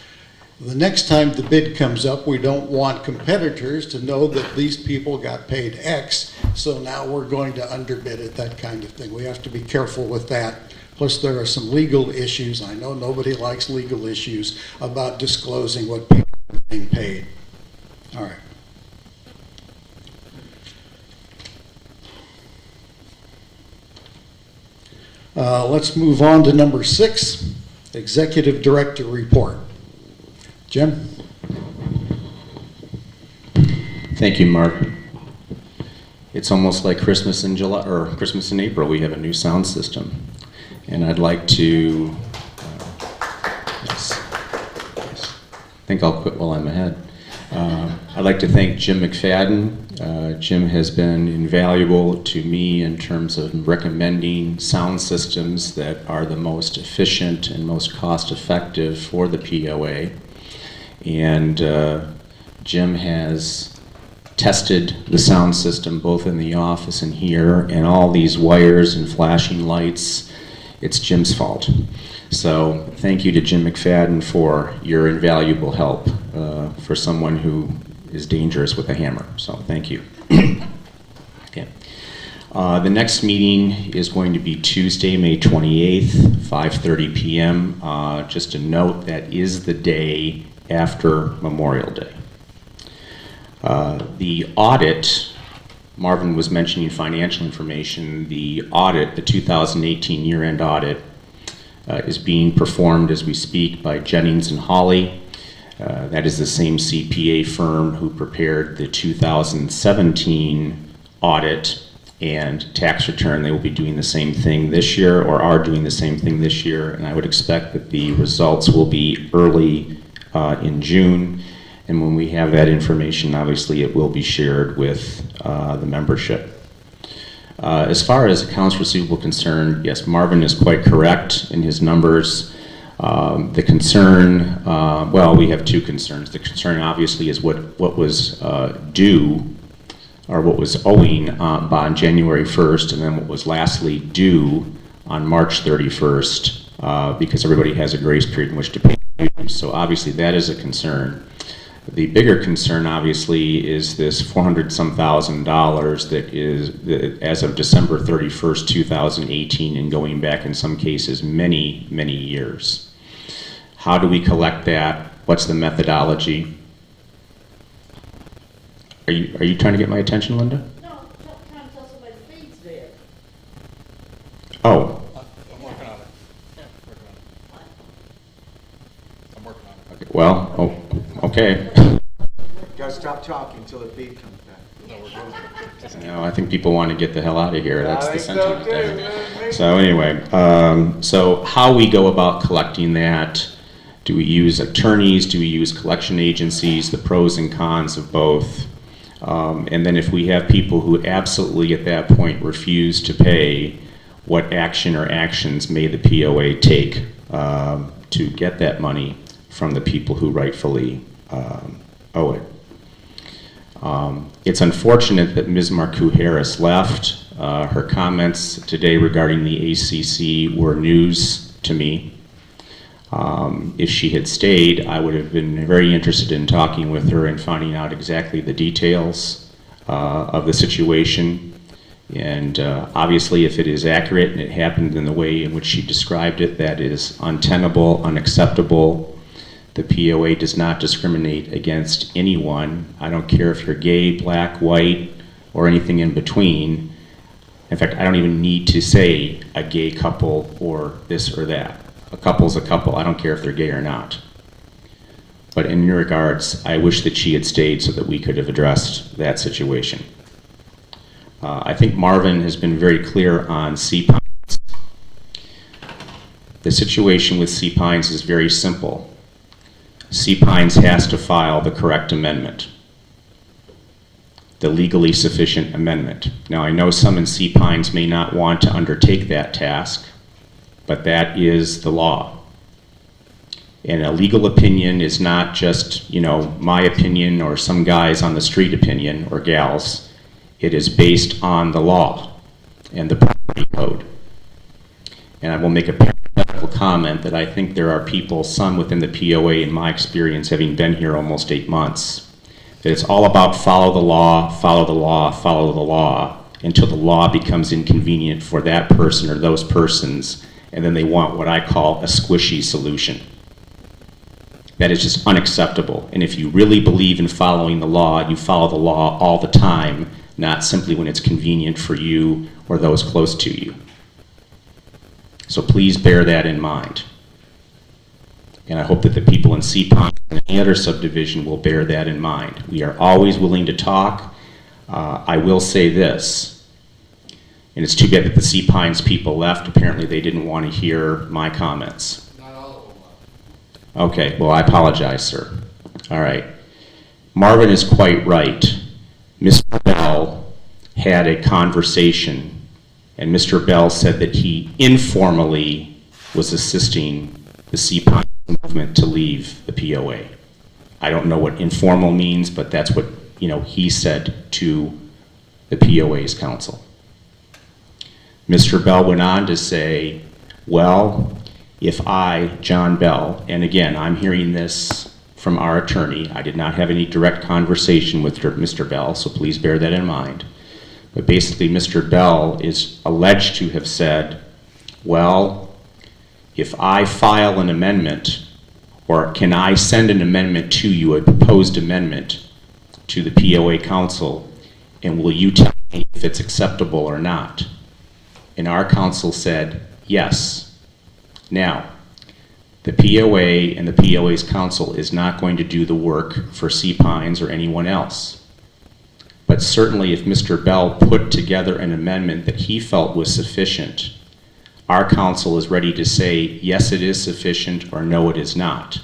The next time the bid comes up, we don't want competitors to know that these people got paid X, so now we're going to underbid it, that kind of thing. We have to be careful with that. Plus, there are some legal issues. I know nobody likes legal issues about disclosing what people are being paid. All right. Let's move on to number 6, Executive Director Report. Jim? Thank you, Mark. It's almost like Christmas in July, or Christmas in April. We have a new sound system. And I'd like to, yes, I think I'll quit while I'm ahead. I'd like to thank Jim McFadden. Jim has been invaluable to me in terms of recommending sound systems that are the most efficient and most cost-effective for the POA. And Jim has tested the sound system both in the office and here, and all these wires and flashing lights. It's Jim's fault. So thank you to Jim McFadden for your invaluable help for someone who is dangerous with a hammer. So thank you. Okay. The next meeting is going to be Tuesday, May 28th, 5:30 p.m. Just a note, that is the day after Memorial Day. The audit, Marvin was mentioning financial information. The audit, the 2018 year-end audit, is being performed as we speak by Jennings and Hawley. That is the same CPA firm who prepared the 2017 audit and tax return. They will be doing the same thing this year, or are doing the same thing this year, and I would expect that the results will be early in June. And when we have that information, obviously it will be shared with the membership. As far as accounts receivable concerned, yes, Marvin is quite correct in his numbers. The concern, well, we have two concerns. The concern obviously is what was due, or what was owing on January 1st, and then what was lastly due on March 31st, because everybody has a grace period in which to pay. So obviously that is a concern. The bigger concern, obviously, is this $400-some thousand that is, as of December 31st, 2018, and going back in some cases many, many years. How do we collect that? What's the methodology? Are you trying to get my attention, Linda? No, trying to tell somebody the feed's there. Oh. I'm working on it. Yeah, working on it. I'm working on it. Okay, well, oh, okay. Gotta stop talking until the beat comes back. No, we're doing it. You know, I think people want to get the hell out of here. That's I the think so sentiment too. there. So anyway, so how we go about collecting that? Do we use attorneys? Do we use collection agencies? The pros and cons of both. And then if we have people who absolutely at that point refuse to pay, what action or actions may the POA take to get that money from the people who rightfully owe it? It's unfortunate that Ms. Marcoux-Harris left. Her comments today regarding the ACC were news to me. If she had stayed, I would have been very interested in talking with her and finding out exactly the details of the situation. And obviously, if it is accurate and it happened in the way in which she described it, that is untenable, unacceptable. The POA does not discriminate against anyone. I don't care if you're gay, black, white, or anything in between. In fact, I don't even need to say a gay couple or this or that. A couple's a couple. I don't care if they're gay or not. But in regards, I wish that she had stayed so that we could have addressed that situation. I think Marvin has been very clear on Sea Pines. The situation with Sea Pines is very simple. Sea Pines has to file the correct amendment, the legally sufficient amendment. Now, I know some in Sea Pines may not want to undertake that task, but that is the law. And a legal opinion is not just, you know, my opinion or some guy's on the street opinion or gals. It is based on the law and the property code. And I will make a parenthetical comment that I think there are people, some within the POA, in my experience, having been here almost 8 months, that it's all about follow the law, follow the law, follow the law, until the law becomes inconvenient for that person or those persons, and then they want what I call a squishy solution. That is just unacceptable. And if you really believe in following the law, you follow the law all the time, not simply when it's convenient for you or those close to you. So please bear that in mind. And I hope that the people in Sea Pines and any other subdivision will bear that in mind. We are always willing to talk. I will say this, and it's too bad that the Sea Pines people left. Apparently they didn't want to hear my comments. Not all of them left. Okay, well, I apologize, sir. All right. Marvin is quite right. Mr. Bell had a conversation, and Mr. Bell said that he informally was assisting the Sea Pines movement to leave the POA. I don't know what informal means, but that's what, you know, he said to the POA's counsel. Mr. Bell went on to say, well, if I, John Bell, and again, I'm hearing this from our attorney. I did not have any direct conversation with Mr. Bell, so please bear that in mind. But basically, Mr. Bell is alleged to have said, well, if I file an amendment, or can I send an amendment to you, a proposed amendment to the POA council, and will you tell me if it's acceptable or not? And our council said, yes. Now, the POA and the POA's council is not going to do the work for Sea Pines or anyone else. But certainly if Mr. Bell put together an amendment that he felt was sufficient, our council is ready to say, yes, it is sufficient, or no, it is not.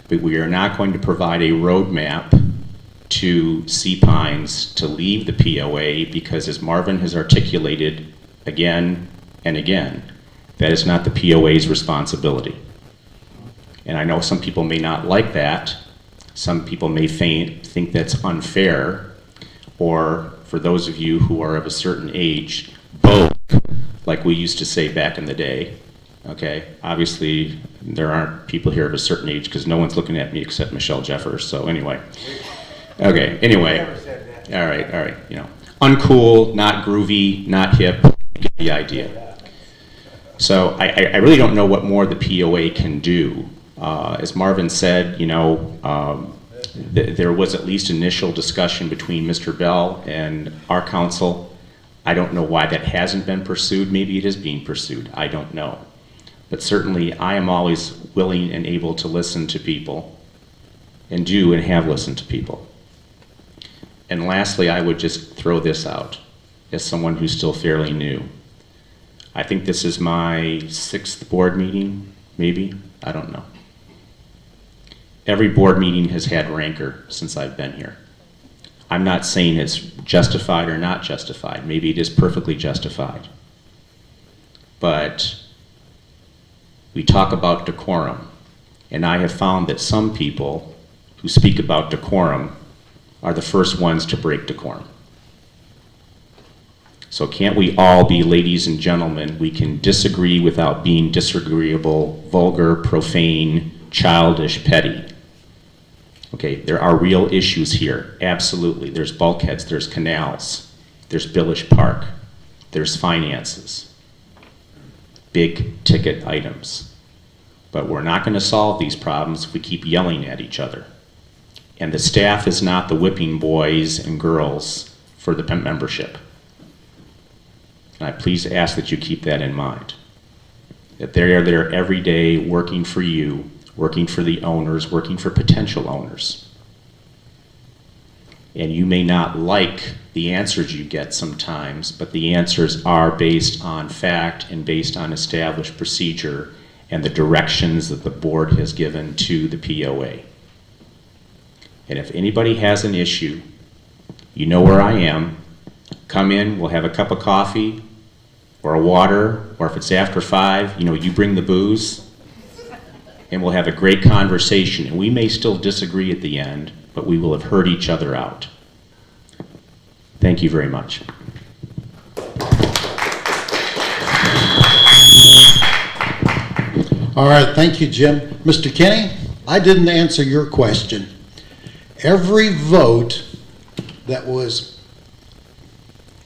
But we are not going to provide a roadmap to Sea Pines to leave the POA because, as Marvin has articulated again and again, that is not the POA's responsibility. And I know some people may not like that. Some people may think that's unfair, or for those of you who are of a certain age, both, like we used to say back in the day. Okay, obviously there aren't people here of a certain age because no one's looking at me except Michelle Jeffers, so anyway. Okay, anyway, all right, you know. Uncool, not groovy, not hip, you get the idea. So I really don't know what more the POA can do. As Marvin said, you know, there was at least initial discussion between Mr. Bell and our council. I don't know why that hasn't been pursued. Maybe it is being pursued. I don't know. But certainly I am always willing and able to listen to people, and do and have listened to people. And lastly, I would just throw this out as someone who's still fairly new. I think this is my 6th board meeting, maybe, I don't know. Every board meeting has had rancor since I've been here. I'm not saying it's justified or not justified. Maybe it is perfectly justified. But we talk about decorum, and I have found that some people who speak about decorum are the first ones to break decorum. So can't we all be ladies and gentlemen? We can disagree without being disagreeable, vulgar, profane, childish, petty. Okay, there are real issues here, absolutely. There's bulkheads, there's canals, there's Billish Park, there's finances, big ticket items. But we're not going to solve these problems if we keep yelling at each other. And the staff is not the whipping boys and girls for the membership. And I please ask that you keep that in mind. That they are there every day working for you, working for the owners, working for potential owners. And you may not like the answers you get sometimes, but the answers are based on fact and based on established procedure and the directions that the board has given to the POA. And if anybody has an issue, you know where I am. Come in, we'll have a cup of coffee or a water, or if it's after 5, you know, you bring the booze, and we'll have a great conversation. And we may still disagree at the end, but we will have heard each other out. Thank you very much. All right, thank you, Jim. Mr. Kenny, I didn't answer your question. Every vote that was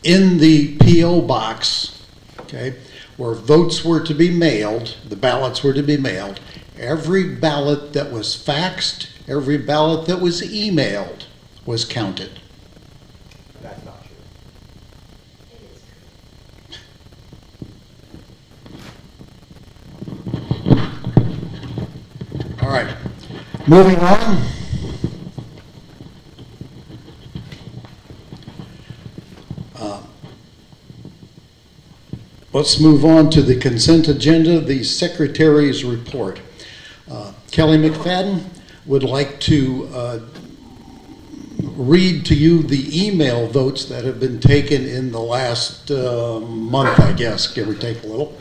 in the P.O. box, okay, where votes were to be mailed, the ballots were to be mailed, every ballot that was faxed, every ballot that was emailed was counted. That's not true. All right, moving on. Let's move on to the consent agenda, the secretary's report. Kelly McFadden would like to read to you the email votes that have been taken in the last month, I guess, give or take a little.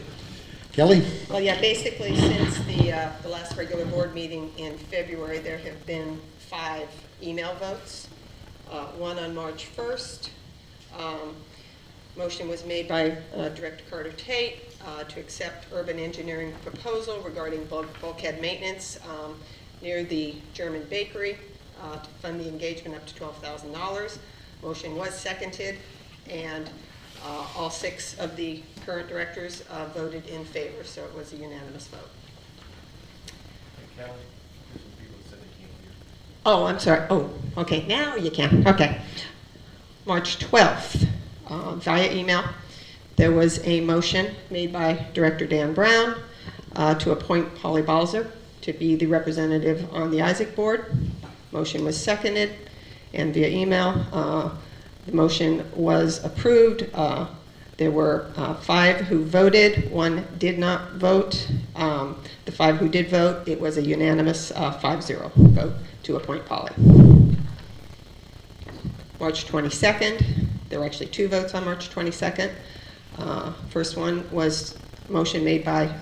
Kelly? Well, yeah, basically since the last regular board meeting in February, there have been 5 email votes. One on March 1st. Motion was made by Director Carter Tate to accept urban engineering proposal regarding bulkhead maintenance near the German bakery to fund the engagement up to $12,000. Motion was seconded, and all 6 of the current directors voted in favor, so it was a unanimous vote. Kelly, there's some people that said they can't hear. Oh, I'm sorry. Oh, okay, now you can. Okay. March 12th, via email, there was a motion made by Director Dan Brown to appoint Polly Balzer to be the representative on the Isaac board. Motion was seconded, and via email, the motion was approved. There were 5 who voted, 1 did not vote. The 5 who did vote, it was a unanimous 5-0 vote to appoint Polly. March 22nd, there were actually 2 votes on March 22nd. First one was motion made by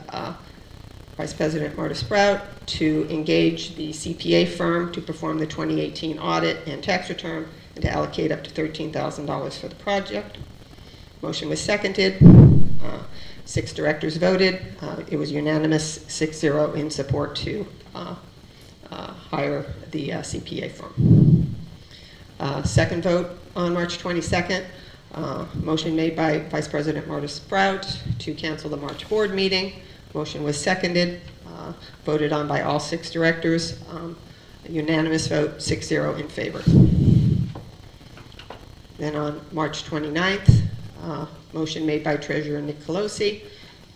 Vice President Marta Sprout to engage the CPA firm to perform the 2018 audit and tax return and to allocate up to $13,000 for the project. Motion was seconded. 6 directors voted. It was unanimous 6-0 in support to hire the CPA firm. Second vote on March 22nd, motion made by Vice President Marta Sprout to cancel the March board meeting. Motion was seconded, voted on by all 6 directors. A unanimous vote, 6-0 in favor. Then on March 29th, motion made by Treasurer Nick Colosi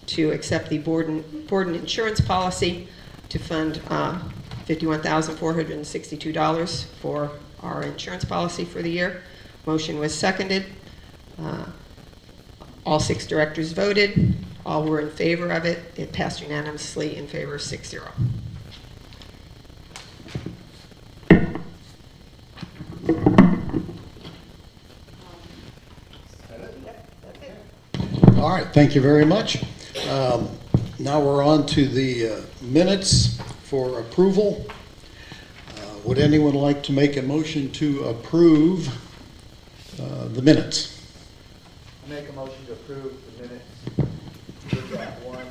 to accept the board and insurance policy to fund $51,462 for our insurance policy for the year. Motion was seconded. All 6 directors voted. All were in favor of it. It passed unanimously in favor, 6-0. All right, thank you very much. Now we're on to the minutes for approval. Would anyone like to make a motion to approve the minutes? I make a motion to approve the minutes with that one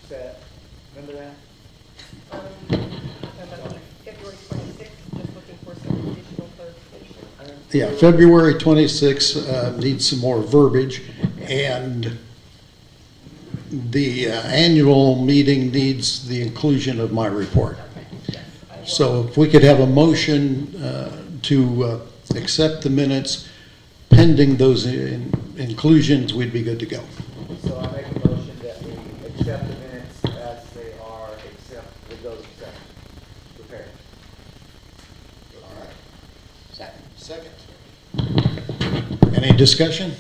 set. Remember that? February 26th, just looking for some additional clarification. Yeah, February 26 needs some more verbiage, and the annual meeting needs the inclusion of my report. So if we could have a motion to accept the minutes pending those inclusions, we'd be good to go. So I make a motion that we accept the minutes as they are, except with those exceptions. Prepared. All right. Second. Any discussion?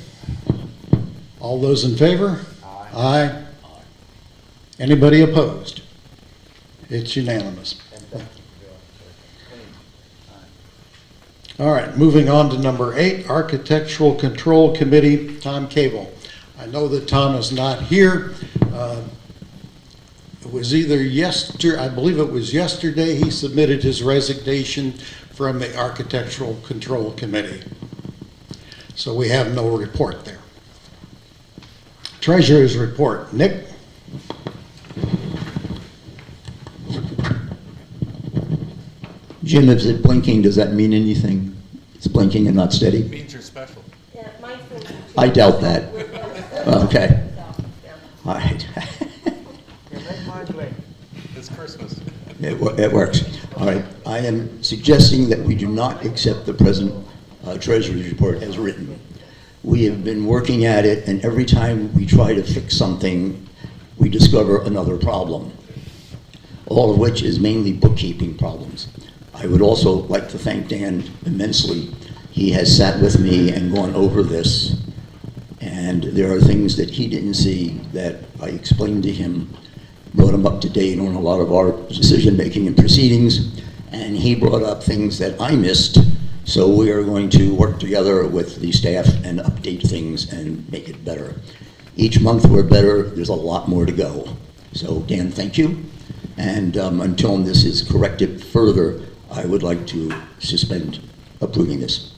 All those in favor? Aye. Anybody opposed? It's unanimous. And thank you, Bill, for clean. All right, moving on to number 8, Architectural Control Committee, Tom Cable. I know that Tom is not here. It was either I believe it was yesterday, he submitted his resignation from the Architectural Control Committee. So we have no report there. Treasurer's report. Nick? Jim, is it blinking? Does that mean anything? It's blinking and not steady? Means you're special. Yeah, mine's still. I doubt that. Okay. All right. Make mine blink. It's Christmas. It works. All right. I am suggesting that we do not accept the present Treasurer's report as written. We have been working at it, and every time we try to fix something, we discover another problem, all of which is mainly bookkeeping problems. I would also like to thank Dan immensely. He has sat with me and gone over this, and there are things that he didn't see that I explained to him, brought him up to date on a lot of our decision-making and proceedings, and he brought up things that I missed. So we are going to work together with the staff and update things and make it better. Each month we're better. There's a lot more to go. So Dan, thank you. And until this is corrected further, I would like to suspend approving this.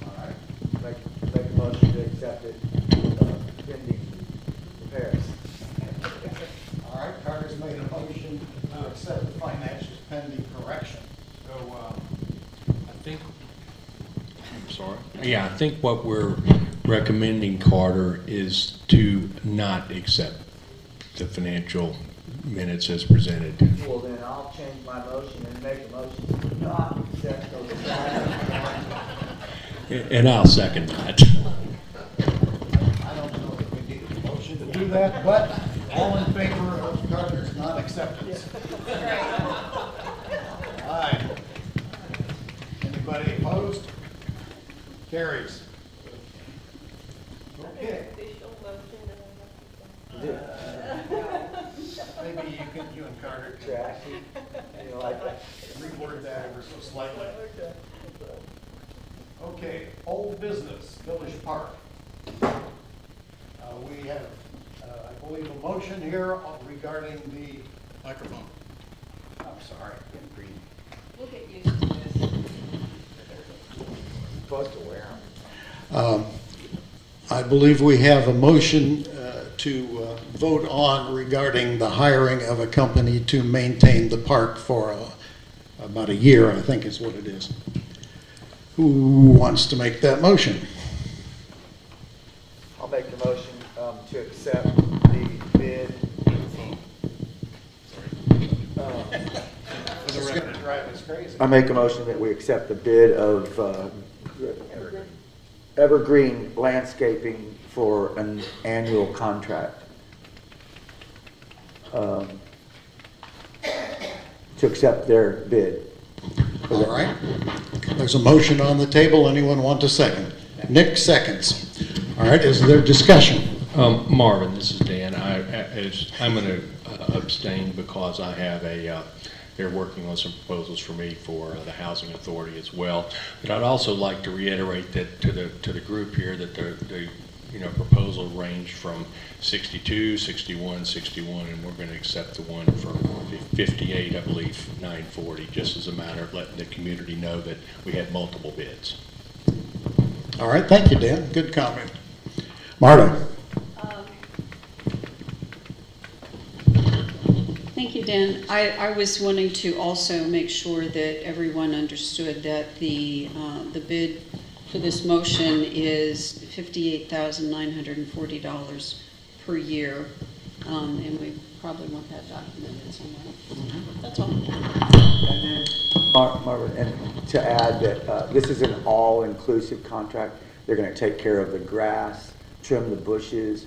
All right. Make a motion to accept it, pending repairs. All right, Carter's made a motion to accept the financials pending correction. So, I think, I'm sorry. Yeah, I think what we're recommending, Carter, is to not accept the financial minutes as presented. Well, then I'll change my motion and make a motion to not accept those financials. And I'll second that. I don't know if we need a motion to do that, but all in favor of Carter's non-acceptance? Aye. Anybody opposed? Carries. Okay. Maybe you and Carter can Trashy. You like that? reword that ever so slightly. Okay, old business, Village Park. We have, I believe, a motion here regarding the microphone. I'm sorry, I'm green. We'll get used to this. Supposed to wear them. I believe we have a motion to vote on regarding the hiring of a company to maintain the park for about a year, I think is what it is. Who wants to make that motion? I'll make the motion to accept the bid. This is going to drive us crazy. I make a motion that we accept the bid of Evergreen Landscaping for an annual contract. To accept their bid. All right. There's a motion on the table. Anyone want to second? Nick seconds. All right, is there discussion? Marvin, this is Dan. I'm going to abstain because I have they're working on some proposals for me for the Housing Authority as well. But I'd also like to reiterate that to the group here that the proposal ranged from 62, 61, 61, and we're going to accept the one for 58, I believe, 940, just as a matter of letting the community know that we had multiple bids. All right, thank you, Dan. Good comment. Marta? Thank you, Dan. I was wanting to also make sure that everyone understood that the bid for this motion is $58,940 per year, and we probably want that documented somewhere. That's all. And then, Marvin, and to add that this is an all-inclusive contract. They're going to take care of the grass, trim the bushes,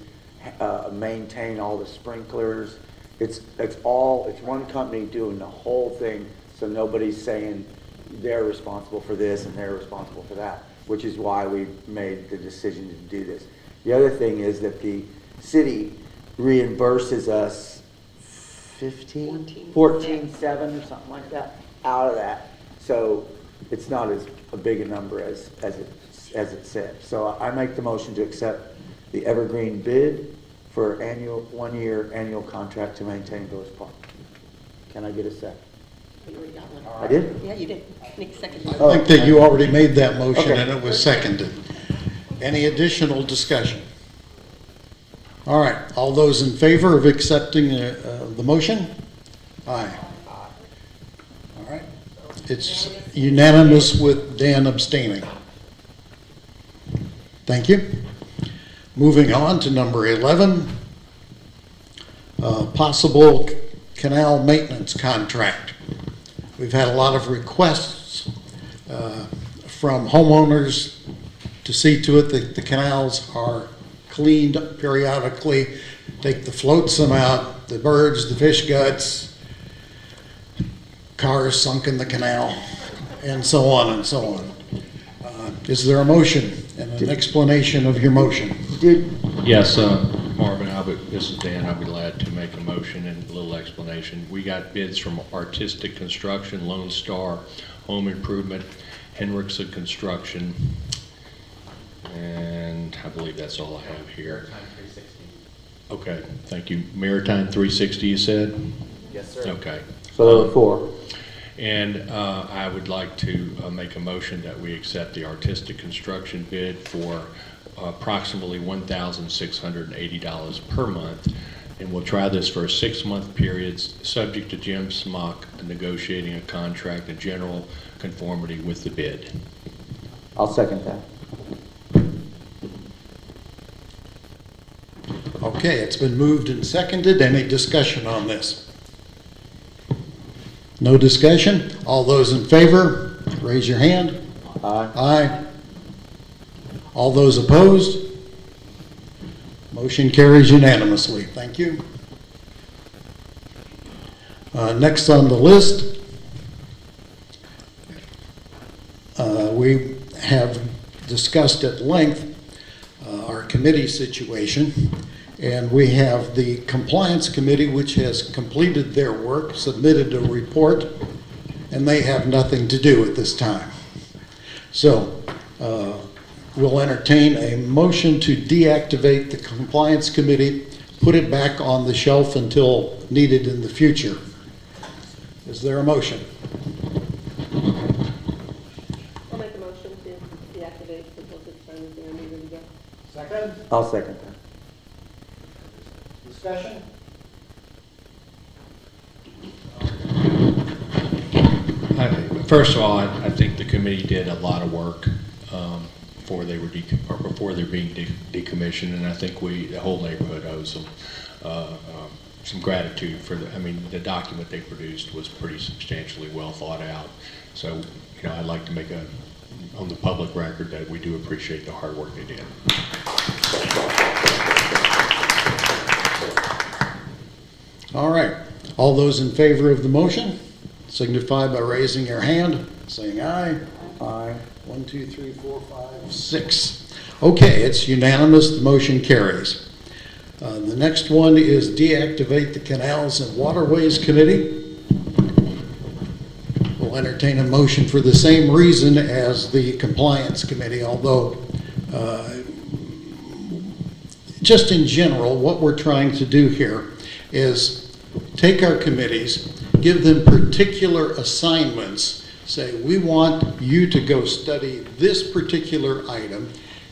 maintain all the sprinklers. It's one company doing the whole thing, so nobody's saying they're responsible for this and they're responsible for that, which is why we made the decision to do this. The other thing is that the city reimburses us 14.7 or something like that out of that. So it's not as big a number as it said. So I make the motion to accept the Evergreen bid for 1-year annual contract to maintain Village Park. Can I get a second? You already got one. I did? Yeah, you did. Nick seconded. I think that you already made that motion Okay. and it was seconded. Any additional discussion? All right, all those in favor of accepting the motion? Aye. All right, it's unanimous with Dan abstaining. Thank you. Moving on to number 11, possible canal maintenance contract. We've had a lot of requests from homeowners to see to it that the canals are cleaned periodically, take the flotsam out, the birds, the fish guts, cars sunk in the canal, and so on and so on. Is there a motion and an explanation of your motion? Yes, Marvin, this is Dan. I'll be glad to make a motion and a little explanation. We got bids from Artistic Construction, Lone Star Home Improvement, Henriksen Construction, and I believe that's all I have here. Maritime 360. Okay, thank you. Maritime 360, you said? Yes, sir. Okay. So there were 4. And I would like to make a motion that we accept the Artistic Construction bid for approximately $1,680 per month. And we'll try this for a 6-month period, subject to Jim Smock negotiating a contract in general conformity with the bid. I'll second that. Okay, it's been moved and seconded. Any discussion on this? No discussion? All those in favor, raise your hand. Aye. Aye. All those opposed? Motion carries unanimously. Thank you. Next on the list, we have discussed at length our committee situation, and we have the Compliance Committee, which has completed their work, submitted a report, and they have nothing to do at this time. So we'll entertain a motion to deactivate the Compliance Committee, put it back on the shelf until needed in the future. Is there a motion? I'll make a motion to deactivate until such time as they're needed again. Second, I'll second that. discussion? First of all, I think the committee did a lot of work before they were being decommissioned, and I think the whole neighborhood owes them some gratitude for the document they produced was pretty substantially well thought out. So, I'd like to make on the public record that we do appreciate the hard work they did. All right. All those in favor of the motion signify by raising your hand, saying aye. Aye. 1, 2, 3, 4, 5, 6. Okay, it's unanimous. The motion carries. The next one is deactivate the Canals and Waterways Committee. We'll entertain a motion for the same reason as the Compliance Committee, although just in general, what we're trying to do here is take our committees, give them particular assignments, say, we want you to go study this particular item,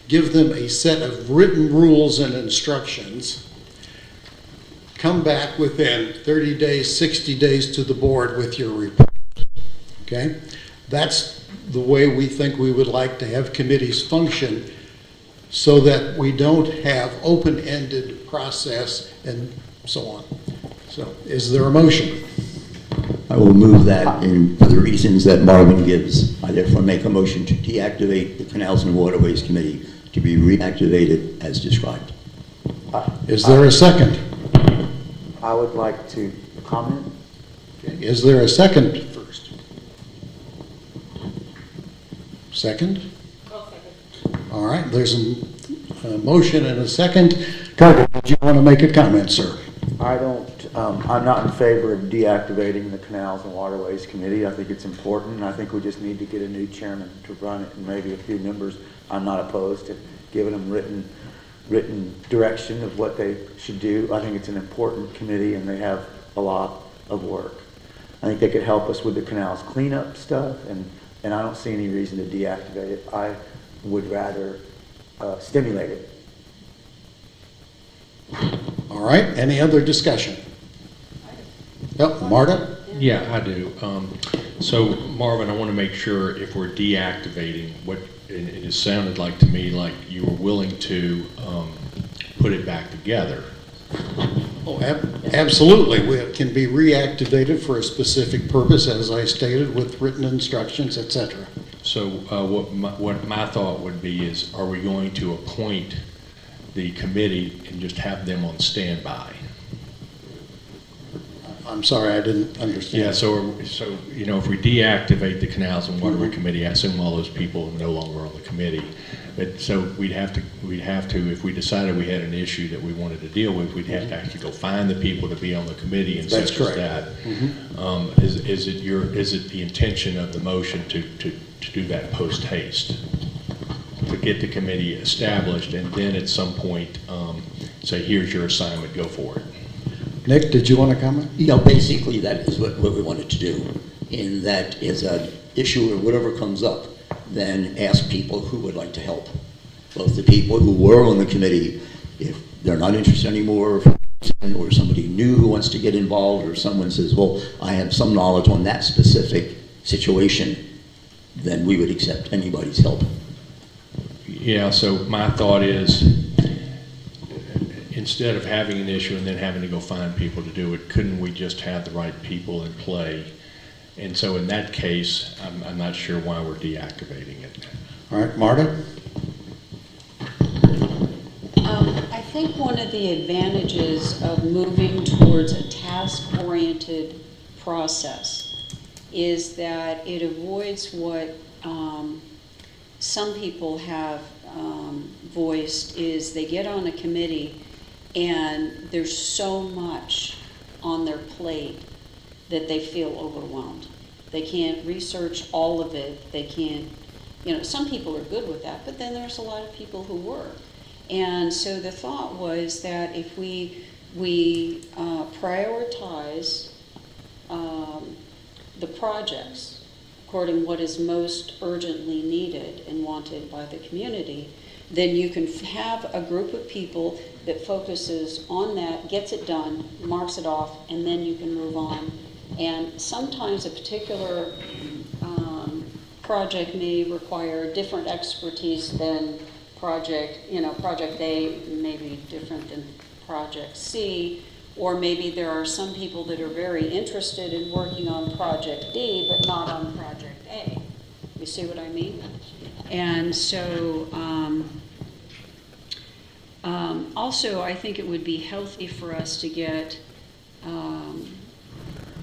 give them a set of written rules and instructions, come back within 30 days, 60 days to the board with your report. Okay? That's the way we think we would like to have committees function, so that we don't have open-ended process and so on. So, is there a motion? I will move that, and for the reasons that Marvin gives, I therefore make a motion to deactivate the Canals and Waterways Committee to be reactivated as described. Is there a second? I would like to comment. Okay. Is there a second first? Second? All right, there's a motion and a second. Carter, did you want to make a comment, sir? I don't, I'm not in favor of deactivating the Canals and Waterways Committee. I think it's important. I think we just need to get a new chairman to run it and maybe a few members. I'm not opposed to giving them written direction of what they should do. I think it's an important committee and they have a lot of work. I think they could help us with the canals cleanup stuff, and I don't see any reason to deactivate it. I would rather stimulate it. All right, any other discussion? Yep, Marta? Yeah, I do. So Marvin, I want to make sure if we're deactivating, it sounded like to me like you were willing to put it back together. Oh, absolutely. It can be reactivated for a specific purpose, as I stated, with written instructions, etc. So what my thought would be is, are we going to appoint the committee and just have them on standby? I'm sorry, I didn't understand. Yeah, so you know, if we deactivate the Canals and Waterway Committee, I assume all those people are no longer on the committee. But so we'd have to, if we decided we had an issue that we wanted to deal with, we'd have to actually go find the people to be on the committee and That's such as correct. that. Mm-hmm. Is it the intention of the motion to do that post haste? To get the committee established and then at some point say, here's your assignment, go for it. Nick, did you want to comment? You know, basically that is what we wanted to do. In that is an issue or whatever comes up, then ask people who would like to help. Both the people who were on the committee, if they're not interested anymore, or somebody new who wants to get involved, or someone says, well, I have some knowledge on that specific situation, then we would accept anybody's help. Yeah, so my thought is, instead of having an issue and then having to go find people to do it, couldn't we just have the right people in play? And so in that case, I'm not sure why we're deactivating it. All right, Marta? I think one of the advantages of moving towards a task-oriented process is that it avoids what some people have voiced, is they get on a committee and there's so much on their plate that they feel overwhelmed. They can't research all of it. They can't, you know, some people are good with that, but then there's a lot of people who work. And so the thought was that if we prioritize the projects according to what is most urgently needed and wanted by the community, then you can have a group of people that focuses on that, gets it done, marks it off, and then you can move on. And sometimes a particular project may require different expertise than project A may be different than project C, or maybe there are some people that are very interested in working on project D, but not on project A. You see what I mean? And so, also, I think it would be healthy for us to get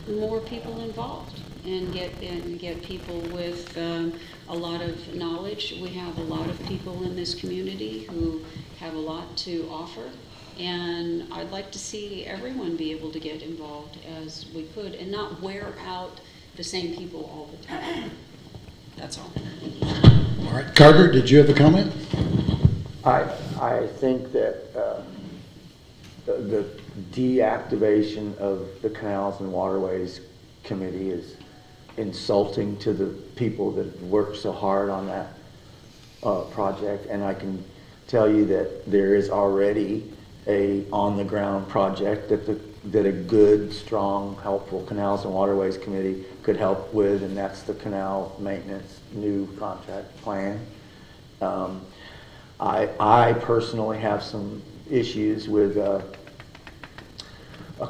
more people involved and get people with a lot of knowledge. We have a lot of people in this community who have a lot to offer, and I'd like to see everyone be able to get involved as we could and not wear out the same people all the time. That's all. All right, Carter, did you have a comment? I think that the deactivation of the Canals and Waterways Committee is insulting to the people that have worked so hard on that project. And I can tell you that there is already a on-the-ground project that a good, strong, helpful Canals and Waterways Committee could help with, and that's the canal maintenance new contract plan. I personally have some issues with a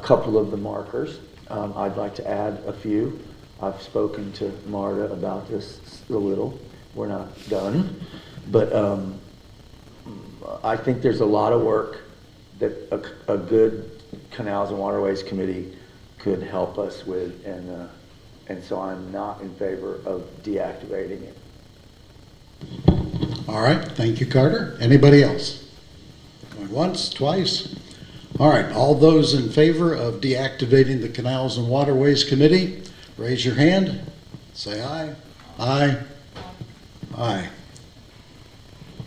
couple of the markers. I'd like to add a few. I've spoken to Marta about this a little. We're not done. But I think there's a lot of work that a good Canals and Waterways Committee could help us with, and so I'm not in favor of deactivating it. All right, thank you, Carter. Anybody else? Going once, twice? All right, all those in favor of deactivating the Canals and Waterways Committee, raise your hand. Say aye. Aye. Aye.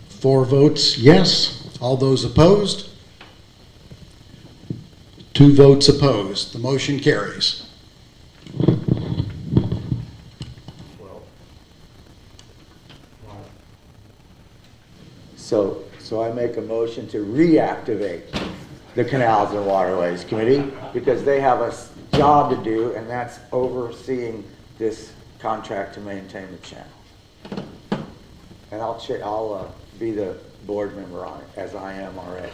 4 votes yes. All those opposed? 2 votes opposed. The motion carries. So I make a motion to reactivate the Canals and Waterways Committee because they have a job to do, and that's overseeing this contract to maintain the channel. And I'll be the board member on it, as I am already.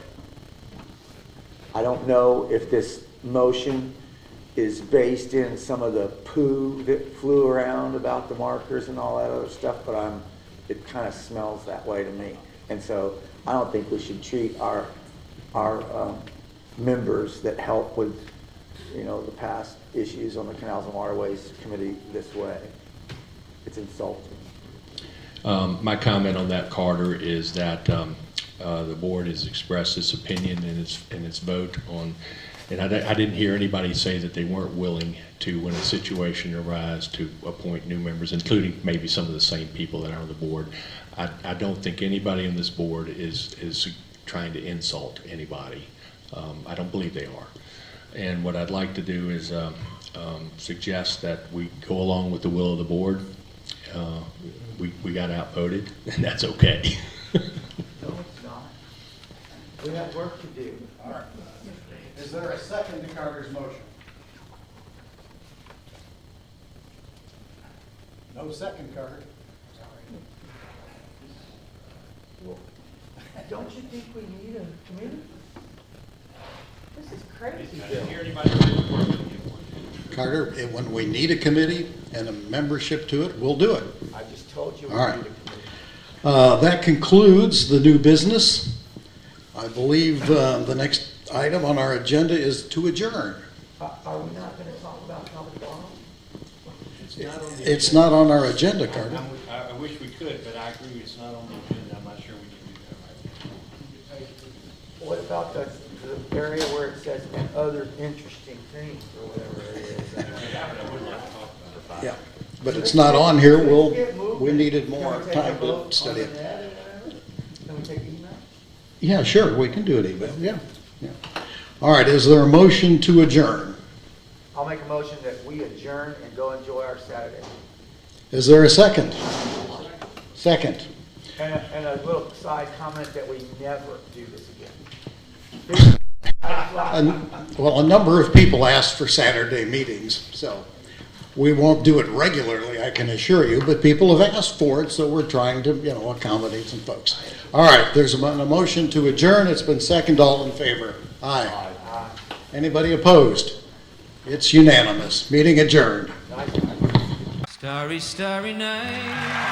I don't know if this motion is based in some of the poo that flew around about the markers and all that other stuff, but it kind of smells that way to me. And so I don't think we should treat our members that help with, the past issues on the Canals and Waterways Committee this way. It's insulting. My comment on that, Carter, is that the board has expressed its opinion in its vote on, and I didn't hear anybody say that they weren't willing to, when a situation arises, to appoint new members, including maybe some of the same people that are on the board. I don't think anybody on this board is trying to insult anybody. I don't believe they are. And what I'd like to do is suggest that we go along with the will of the board. We got outvoted, and that's okay. No, it's not. We have work to do. All right. Is there a second to Carter's motion? No second, Carter. Don't you think we need a committee? This is crazy. Carter, when we need a committee and a membership to it, we'll do it. I just told you we All right. need a committee. That concludes the new business. I believe the next item on our agenda is to adjourn. Are we not going to talk about public forum? It's not on our agenda, Carter. I wish we could, but I agree it's not on the agenda. I'm not sure we can do that right now. What about the area where it says and other interesting things or whatever it is? Yeah, but it's not on here. We needed more time to study it. Can we take email? Yeah, sure, we can do it email, yeah. All right, is there a motion to adjourn? I'll make a motion that we adjourn and go enjoy our Saturday. Is there a second? Second. And a little side comment that we never do this again. Well, a number of people asked for Saturday meetings, so we won't do it regularly, I can assure you, but people have asked for it, so we're trying to, accommodate some folks. All right, there's a motion to adjourn. It's been seconded. All in favor? Aye. Anybody opposed? It's unanimous. Meeting adjourned. Starry, starry night.